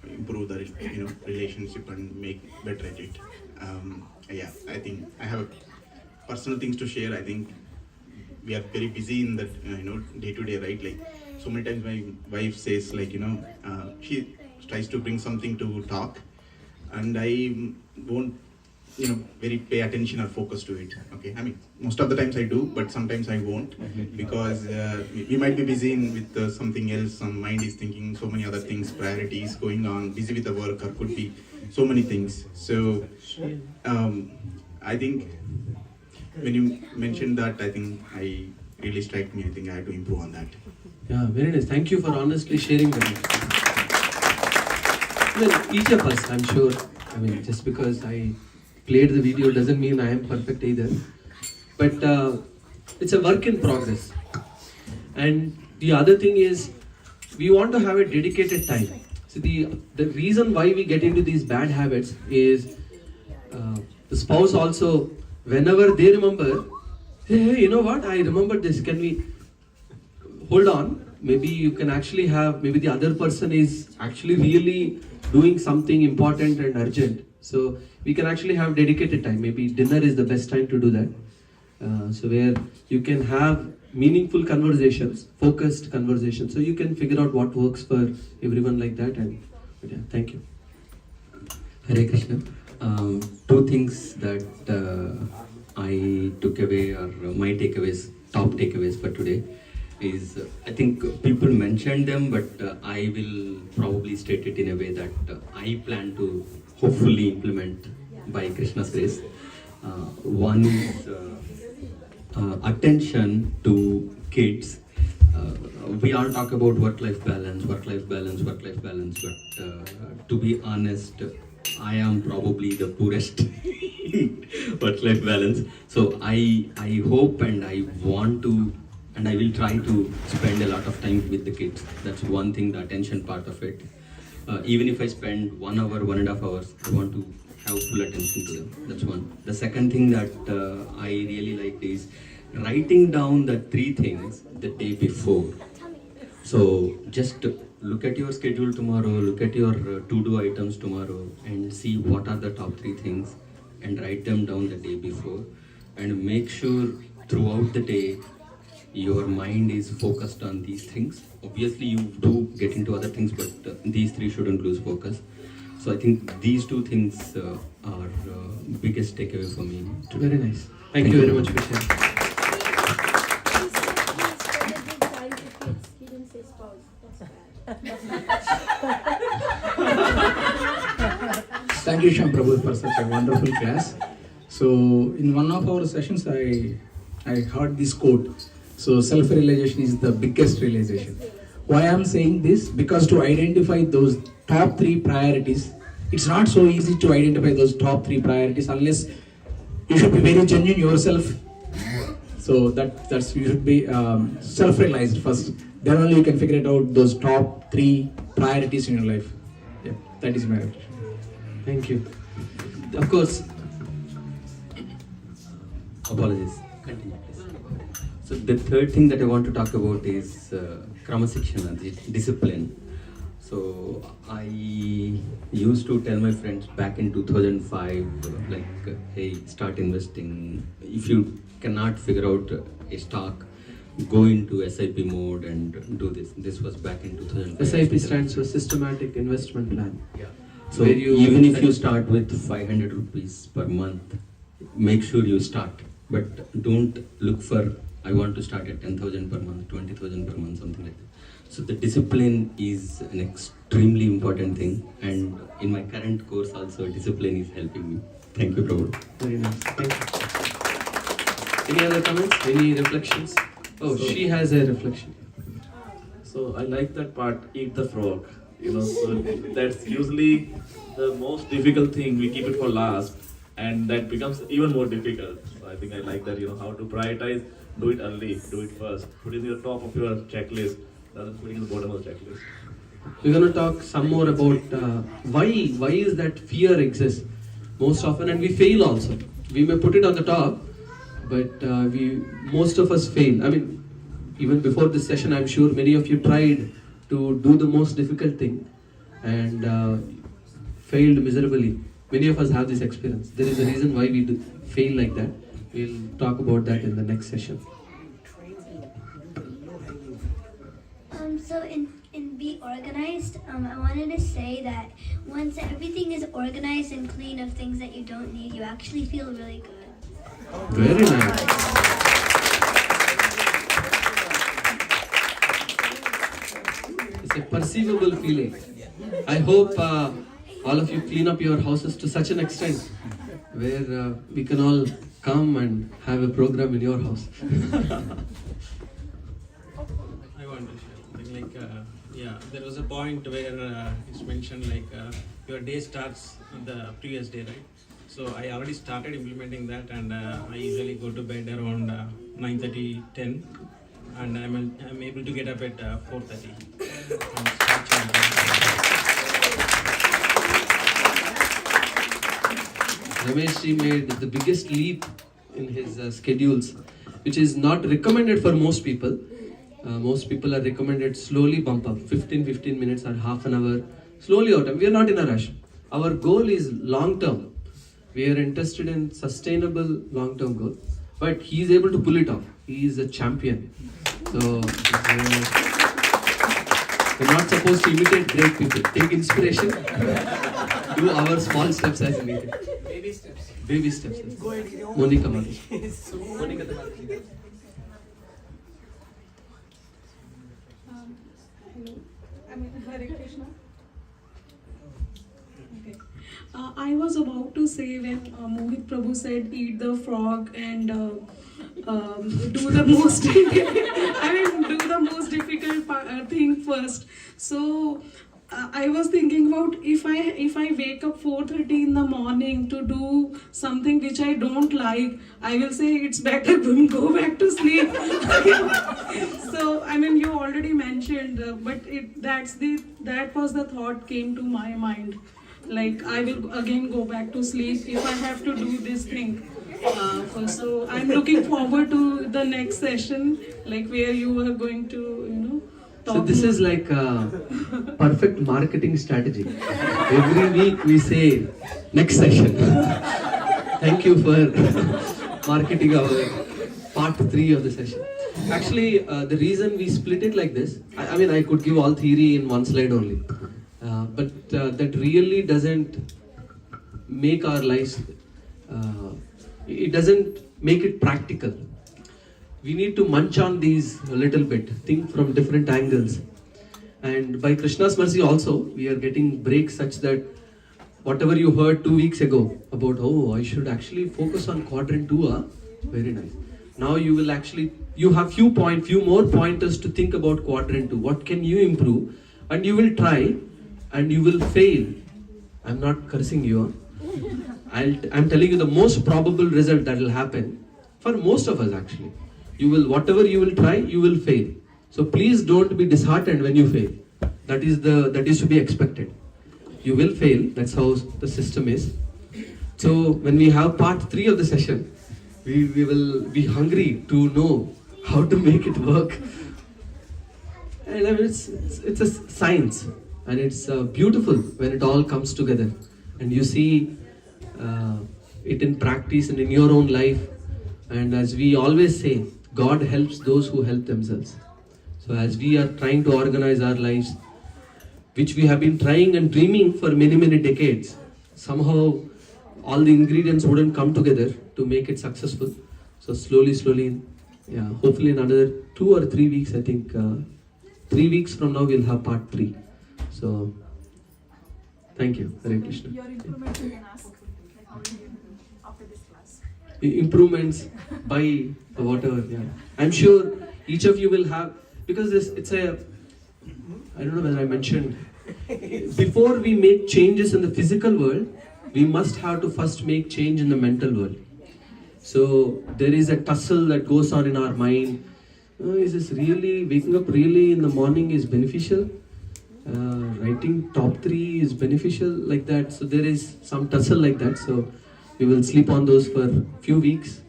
improve the relationship and make better at it. I think I have personal things to share. I think we are very busy in that day to day, right? Like so many times my wife says like she tries to bring something to talk, and I won't very pay attention or focus to it. Okay, I mean most of the times I do, but sometimes I won't because we might be busy with something else. Some mind is thinking so many other things, priorities going on, busy with the work, or could be so many things. So I think when you mentioned that, I think I really struck me. I think I had to improve on that. Yeah, very nice. Thank you for honestly sharing that. Well, each of us, I'm sure, I mean, just because I played the video doesn't mean I am perfect either. But it's a work in progress. And the other thing is, we want to have a dedicated time. So the reason why we get into these bad habits is the spouse also, whenever they remember, hey, you know what, I remember this, can we hold on? Maybe you can actually have, maybe the other person is actually really doing something important and urgent. So we can actually have dedicated time. Maybe dinner is the best time to do that. So where you can have meaningful conversations, focused conversations. So you can figure out what works for everyone like that. And yeah, thank you. Hare Krishna. Two things that I took away, or my takeaways, top takeaways for today is, I think people mentioned them, but I will probably state it in a way that I plan to hopefully implement by Krishna's grace. One is attention to kids. We all talk about work-life balance, but to be honest, I am probably the poorest work-life balance. So I hope and I want to, and I will try to spend a lot of time with the kids. That's one thing, the attention part of it. Even if I spend 1 hour, 1.5 hours, I want to have full attention to them. That's one. The second thing that I really liked is writing down the 3 things the day before. So just look at your schedule tomorrow, look at your to-do items tomorrow, and see what are the top 3 things, and write them down the day before, and make sure throughout the day your mind is focused on these things. Obviously you do get into other things, but these 3 shouldn't lose focus. So I think these 2 things are biggest takeaway for me today. Very nice. Thank you very much for sharing. He didn't say spouse. That's bad. Thank you, Shyam Prabhu, for such a wonderful class. So, in one of our sessions, I heard this quote. So, self-realization is the biggest realization. Why I'm saying this? Because to identify those top 3 priorities, it's not so easy to identify those top 3 priorities unless you should be very genuine yourself. So that's you should be self-realized first. Then only you can figure it out those top 3 priorities in your life. Yeah, that is my opinion. Thank you. Of course. Apologies. Continue, please. So the third thing that I want to talk about is Krama Shikshana, the discipline. So I used to tell my friends back in 2005, like, hey, start investing. If you cannot figure out a stock, go into SIP mode and do this. This was back in 2005. SIP stands for Systematic Investment Plan. Yeah. So Where you even if you start with 500 rupees per month, make sure you start. But don't look for, I want to start at 10,000 per month, 20,000 per month, something like that. So the discipline is an extremely important thing, and in my current course also, discipline is helping me. Thank you, Prabhu. Very nice. Thank you. Any other comments? Any reflections? Oh, she has a reflection. So I like that part, eat the frog. So that's usually the most difficult thing. We keep it for last, and that becomes even more difficult. So I think I like that, how to prioritize, do it early, do it first, put it in the top of your checklist, rather than putting it in the bottom of the checklist. We're going to talk some more about why is that fear exists most often, and we fail also. We may put it on the top, but most of us fail. I mean, even before this session, I'm sure many of you tried to do the most difficult thing and failed miserably. Many of us have this experience. There is a reason why we fail like that. We'll talk about that in the next session. So in Be Organized, I wanted to say that once everything is organized and clean of things that you don't need, you actually feel really good. Very nice. It's a perceivable feeling. I hope all of you clean up your houses to such an extent where we can all come and have a program in your house. I want to share something like, there was a point where it's mentioned like your day starts on the previous day, right? So I already started implementing that, and I usually go to bed around 9:30, 10, and I'm able to get up at 4:30. Ramesh ji made the biggest leap in his schedules, which is not recommended for most people. Most people are recommended slowly bump up, 15 minutes or half an hour, slowly out. We are not in a rush. Our goal is long term. We are interested in sustainable long term goal. But he is able to pull it off. He is a champion. So we're not supposed to imitate great people. Take inspiration. Do our small steps as needed. Baby steps. Baby steps. Monica Mati. Monica Hello, Hare Krishna. Okay. I was about to say when Mohit Prabhu said eat the frog and do the most do the most difficult thing first. So I was thinking about if I wake up 4:30 in the morning to do something which I don't like, I will say it's better to go back to sleep. So you already mentioned, but that was the thought came to my mind. Like I will again go back to sleep if I have to do this thing. So I'm looking forward to the next session, like where you are going to So this is like a perfect marketing strategy. Every week we say, next session. Thank you for marketing our part 3 of the session. Actually, the reason we split it like this, I could give all theory in one slide only. But that really doesn't make our lives, it doesn't make it practical. We need to munch on these a little bit, think from different angles. And by Krishna's mercy also, we are getting breaks such that whatever you heard 2 weeks ago about, I should actually focus on quadrant 2, very nice. Now you will you have few more pointers to think about quadrant 2. What can you improve? And you will try and you will fail. I'm not cursing you. I'm telling you the most probable result that will happen for most of us actually. Whatever you will try, you will fail. So please don't be disheartened when you fail. That is to be expected. You will fail. That's how the system is. So when we have part 3 of the session, we will be hungry to know how to make it work. And it's a science. and it's beautiful when it all comes together and you see it in practice and in your own life. And as we always say, God helps those who help themselves. So as we are trying to organize our lives, which we have been trying and dreaming for many decades, somehow all the ingredients wouldn't come together to make it successful. So slowly, yeah, hopefully in another 2 or 3 weeks, I think 3 weeks from now we'll have part 3. So thank you, Hare Krishna. Your improvements you can ask, like how you do after this class. Improvements by whatever, yeah. I'm sure each of you will have, because I don't know whether I mentioned, before we make changes in the physical world, we must have to first make change in the mental world. So there is a tussle that goes on in our mind. Is this really, waking up really in the morning is beneficial? Writing top 3 is beneficial, like that. So there is some tussle like that. So we will sleep on those for a few weeks,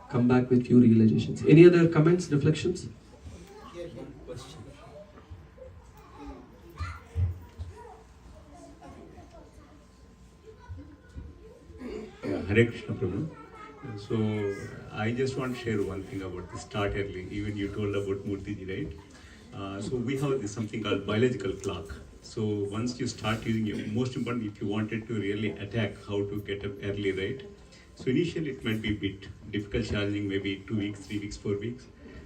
come back with few realizations. Any other comments, reflections? Hare Krishna Prabhu. So I just want to share one thing about the start early. Even you told about Murthy ji, right? So we have this something called biological clock. So once you start using it, most important if you wanted to really attack how to get up early, right? So initially it might be a bit difficult, challenging, maybe 2 weeks, 3 weeks, 4 weeks.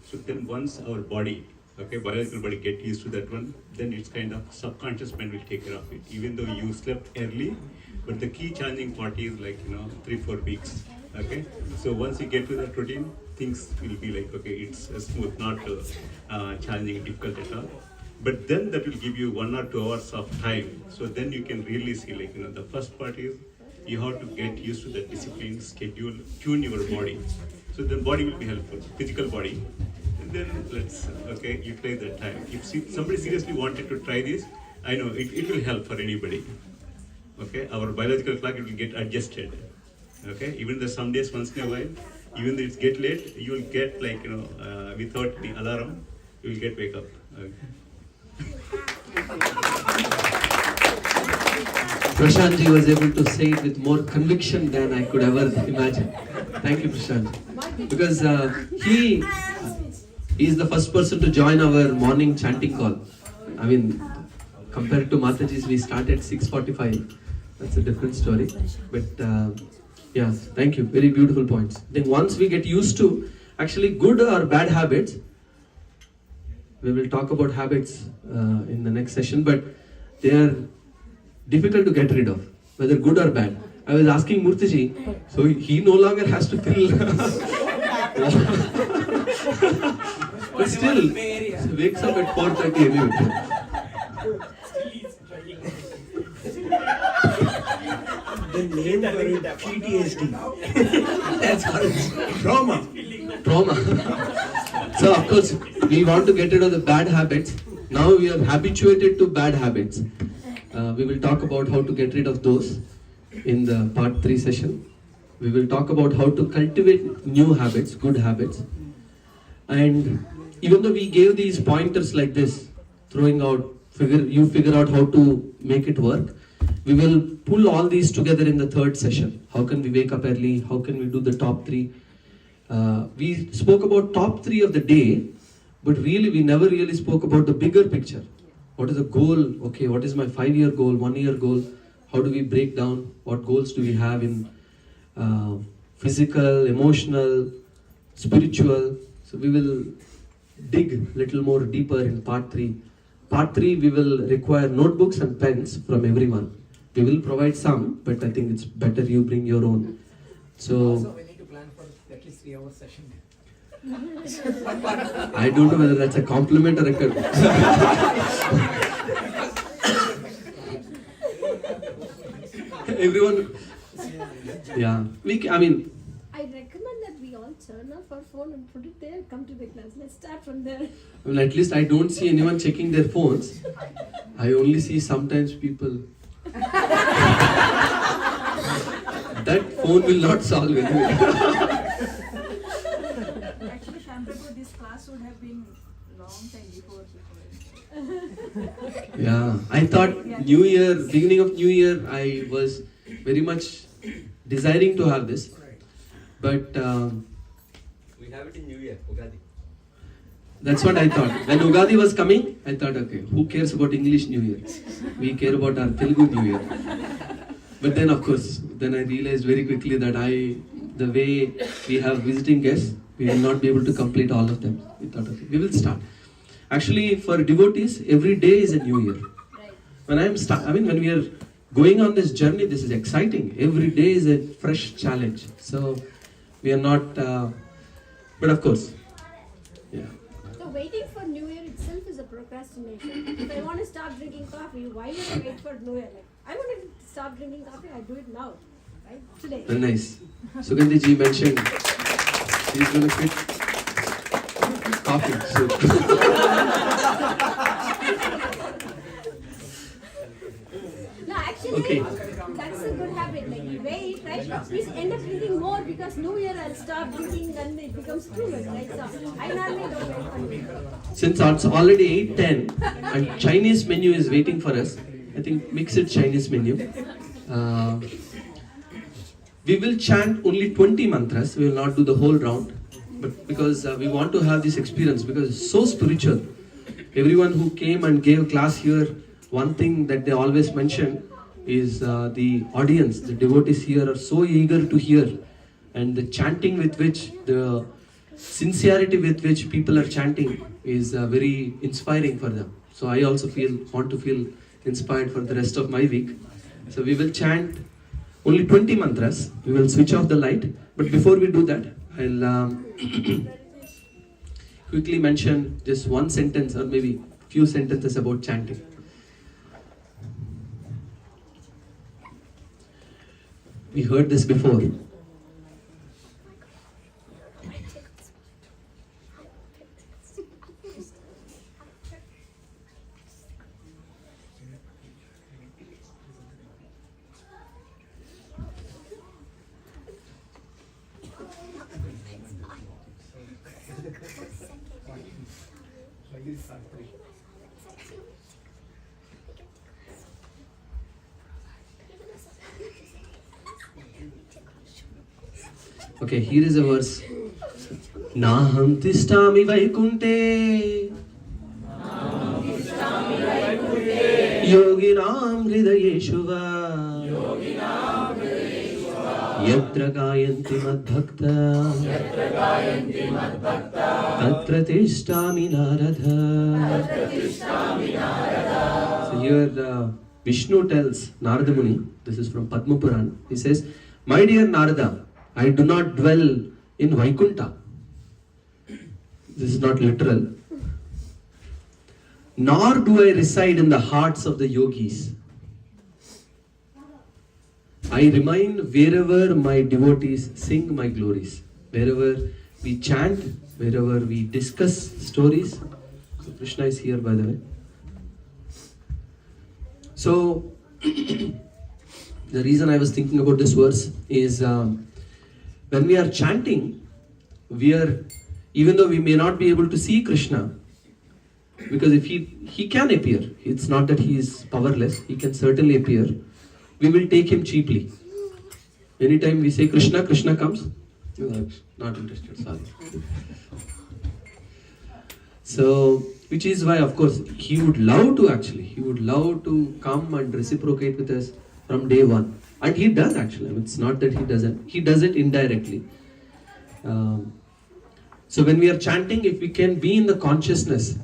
So then once our body, biological body get used to that one, then it's kind of subconscious mind will take care of it. Even though you slept early, but the key challenging part is 3-4 weeks. Okay, so once you get to that routine, things will be like, okay, it's smooth, not challenging, difficult at all. But then that will give you 1 or 2 hours of time. So then you can really see, the first part is you have to get used to the discipline, schedule, tune your body. So then body will be helpful, physical body. And then let's, utilize that time. If somebody seriously wanted to try this, I know it will help for anybody. Okay, our biological clock, it will get adjusted. Okay, even though some days once in a while, even though it's get late, you will get without the alarm, you will get wake up. Okay. Prashant ji was able to say it with more conviction than I could ever imagine. Thank you, Prashant. Because he is the first person to join our morning chanting call. I mean, compared to Mataji's, we start at 6:45. That's a different story. But yeah, thank you. Very beautiful points. Then once we get used to actually good or bad habits, we will talk about habits in the next session, but they are difficult to get rid of, whether good or bad. I was asking Murthy, so he no longer has to fill. But still, he wakes up at 4:30 anyway. The name for it, PTSD. That's called trauma. So of course, we want to get rid of the bad habits. Now we are habituated to bad habits. We will talk about how to get rid of those in the part 3 session. We will talk about how to cultivate new habits, good habits. And even though we gave these pointers like this, you figure out how to make it work. We will pull all these together in the 3rd session. How can we wake up early? How can we do the top 3? We spoke about top 3 of the day, but really we never really spoke about the bigger picture. What is the goal? Okay, what is my 5-year goal, 1-year goal? How do we break down? What goals do we have in physical, emotional, spiritual? So we will dig a little more deeper in part 3. Part 3, we will require notebooks and pens from everyone. We will provide some, but I think it's better you bring your own. So Also, we need to plan for at least 3-hour session. I don't know whether that's a compliment or a everyone. Yeah, I recommend that we all turn off our phone and put it there, come to the class. Let's start from there. At least I don't see anyone checking their phones. I only see sometimes people. That phone will not solve anyway. Actually, Shamprabhu, this class would have been long time before. Yeah, I thought New Year, beginning of New Year, I was very much desiring to have this, but We have it in New Year, Ugadi. that's what I thought. When Ugadi was coming, I thought, okay, who cares about English New Year? We care about our Telugu New Year. But then, of course, then I realized very quickly that the way we have visiting guests, we will not be able to complete all of them. We thought, okay, we will start. Actually, for devotees, every day is a new year. When we are going on this journey, this is exciting. Every day is a fresh challenge. So we are not, but of course, yeah. So waiting for New Year itself is a procrastination. If I want to stop drinking coffee, why would I wait for New Year? Like, I want to stop drinking coffee, I do it now, right? Today. Very nice. Sugandhi ji mentioned he's going to quit coffee. So No, actually, Okay. that's a good habit. Like, you wait, right? We end up drinking more because New Year I'll stop drinking and it becomes too much, right? So I normally don't wait for New Year. since it's already 8:10 and Chinese menu is waiting for us, I think mix it Chinese menu. We will chant only 20 mantras. We will not do the whole round, but because we want to have this experience because it's so spiritual. Everyone who came and gave class here, one thing that they always mention is the audience, the devotees here are so eager to hear, and the chanting with which, the sincerity with which people are chanting is very inspiring for them. So I also want to feel inspired for the rest of my week. So we will chant only 20 mantras. We will switch off the light. But before we do that, I'll quickly mention just one sentence or maybe few sentences about chanting. We heard this before. Okay, here is a verse. Naham tishtami vaikunte yoginam hridayeshu va yatra gayanti madbhakta tatra tishtami narada. So here Vishnu tells Narada Muni, this is from Padma Purana, he says, my dear Narada, I do not dwell in Vaikunta. This is not literal. Nor do I reside in the hearts of the yogis. I remain wherever my devotees sing my glories. Wherever we chant, wherever we discuss stories. So Krishna is here, by the way. So, the reason I was thinking about this verse is when we are chanting, even though we may not be able to see Krishna, because if he can appear, it's not that he is powerless, he can certainly appear, we will take him cheaply. Anytime we say Krishna, Krishna comes, not interested, sorry. So, which is why, of course, he would love to come and reciprocate with us from day one. And he does actually, it's not that he doesn't, he does it indirectly. So when we are chanting, if we can be in the consciousness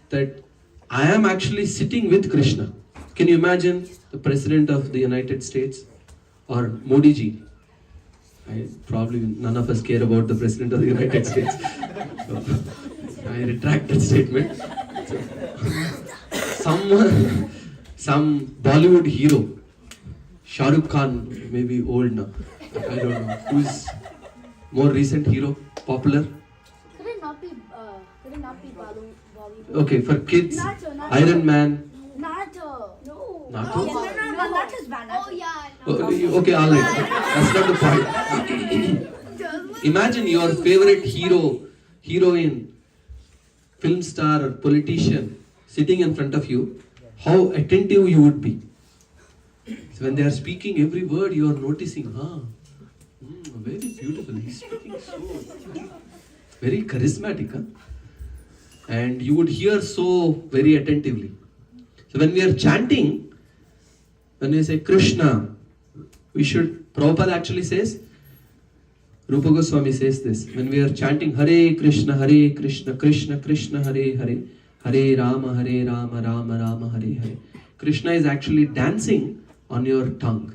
that I am actually sitting with Krishna. Can you imagine the President of the United States or Modi ji? Probably none of us care about the President of the United States. So, I retract that statement. So, some Bollywood hero, Shah Rukh Khan, maybe old now, I don't know, who's more recent hero, popular? Could it not be Bollywood? Okay, for kids, Naruto. Iron Man. Naruto. No. Naruto? Naruto's bad. Oh yeah. Okay, alright, that's not the point. Imagine your favorite hero, heroine, film star or politician sitting in front of you, how attentive you would be. So when they are speaking, every word you are noticing, very beautiful, he's speaking so very charismatic, and you would hear so very attentively. So when we are chanting, when we say Krishna, Prabhupada actually says, Rupa Goswami says this, when we are chanting Hare Krishna, Krishna Krishna, Hare Hare, Hare Rama, Rama Rama, Hare Hare. Krishna is actually dancing on your tongue.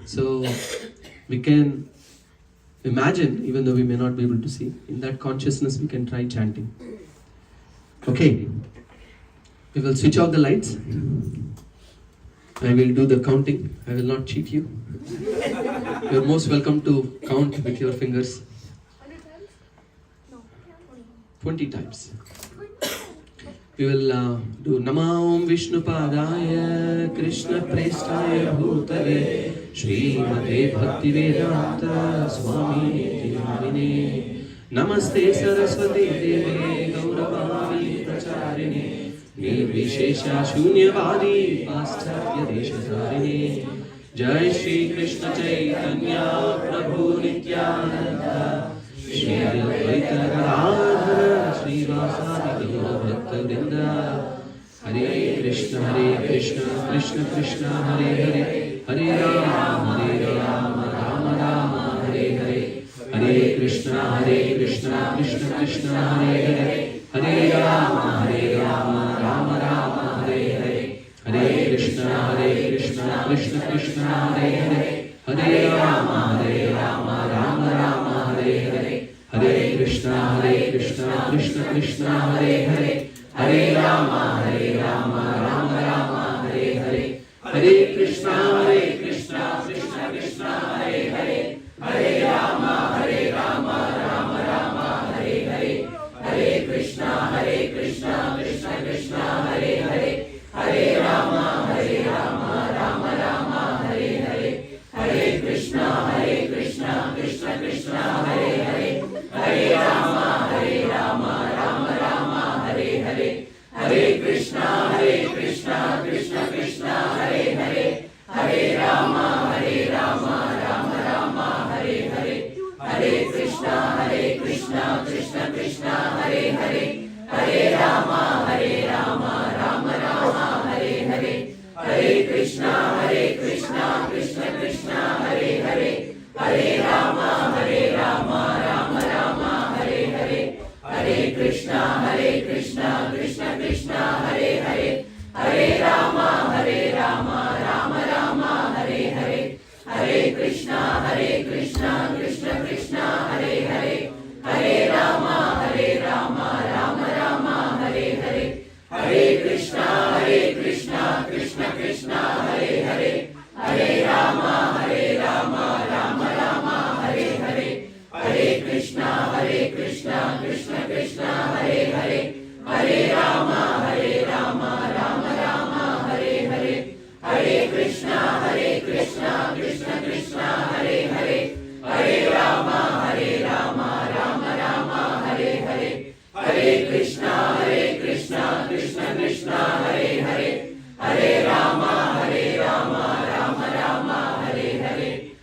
So we can imagine, even though we may not be able to see, in that consciousness we can try chanting. Okay, we will switch off the lights. I will do the counting. I will not cheat you. You are most welcome to count with your fingers. 20 times. We will do Namam Vishnu Padaya Krishna Prestaya Bhutale Srimate Bhakti Vedanta Swami Namine Namaste Saraswati Deve Gauravani Pracharine Nirvishesha Shunyavadi Paschatya Deshatarine Jai Shri Krishna Chaitanya Prabhu Nityananda Shri Advaita Gadadhara Shri Vasadi Gaura Bhakta Vrinda Hare Krishna Krishna Krishna Hare Hare Hare Rama Rama Rama Hare Hare Hare Krishna Krishna Krishna Hare Hare Hare Rama Rama Rama Hare Hare Hare Krishna Krishna Krishna Hare Hare Hare Rama Rama Rama Hare Hare Hare Krishna Krishna Krishna Hare Hare Hare Rama Rama Rama Hare Hare Hare Krishna Krishna Krishna Hare Hare Hare Rama Rama Rama Hare Hare Hare Krishna Krishna Krishna Hare Hare Hare Rama Rama Rama Hare Hare Hare Krishna Krishna Hare Hare Hare Rama Rama Hare Hare Hare Krishna Krishna Hare Hare Hare Rama Rama Hare Hare Hare Krishna Krishna Hare Hare Hare Rama Rama Hare Hare Hare Krishna Krishna Hare Hare Hare Rama Rama Hare Hare Hare Krishna Krishna Hare Hare Hare Rama Rama Hare Hare Hare Krishna Krishna Hare Hare Hare Rama Rama Hare Hare Hare Krishna Krishna Hare Hare Hare Rama Rama Hare Hare Hare Krishna Krishna Hare Hare Hare Rama Rama Hare Hare Hare Krishna Krishna Hare Hare Hare Rama Rama Hare Hare Hare Krishna Krishna Hare Hare Hare Rama Rama Hare Hare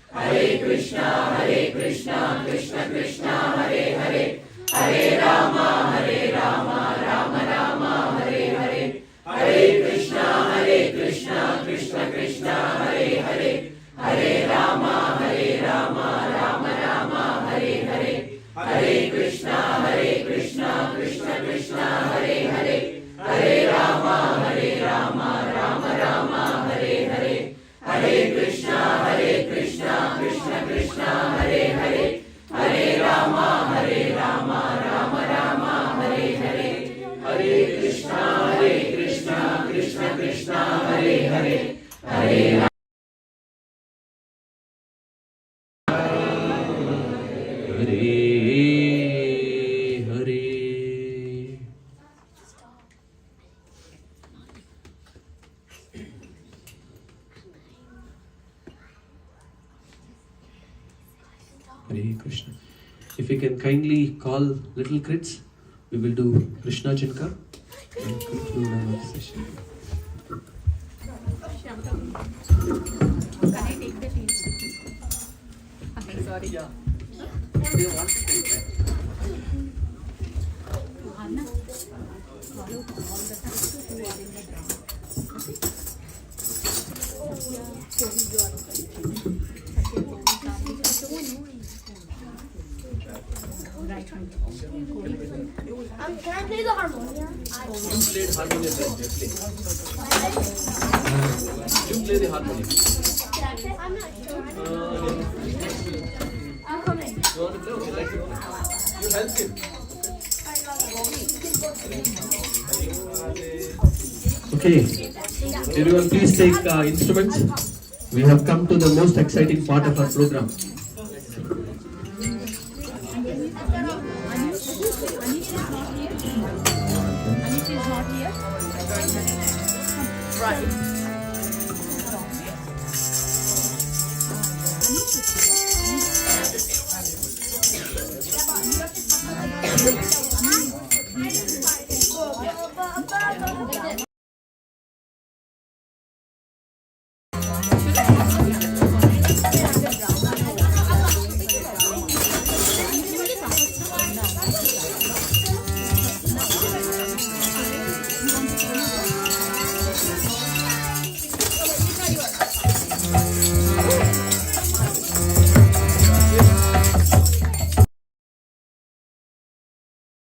Hare Krishna Krishna Hare Hare Hare Rama Rama Hare Hare Hare Krishna Krishna Hare Hare Hare Rama Rama Hare Hare Hare Krishna Krishna Hare Hare Hare Rama Rama Hare Hare Hare Krishna Krishna Hare Hare Hare Rama Rama Hare Hare Hare Krishna Krishna Hare Hare Hare Hare Krishna. If you can kindly call little kids we will do Krishna Chinka and conclude our session. Can I take the tea? Okay, sorry. Yeah. Anna, follow all the tasks who are in the ground. Can I play the harmonium? You played harmonium definitely. You play the harmonium. I'm not sure. I'm coming. You want to play? Okay, like it. You help him. Okay, everyone please take instruments. We have come to the most exciting part of our program. Anish is not here. Right.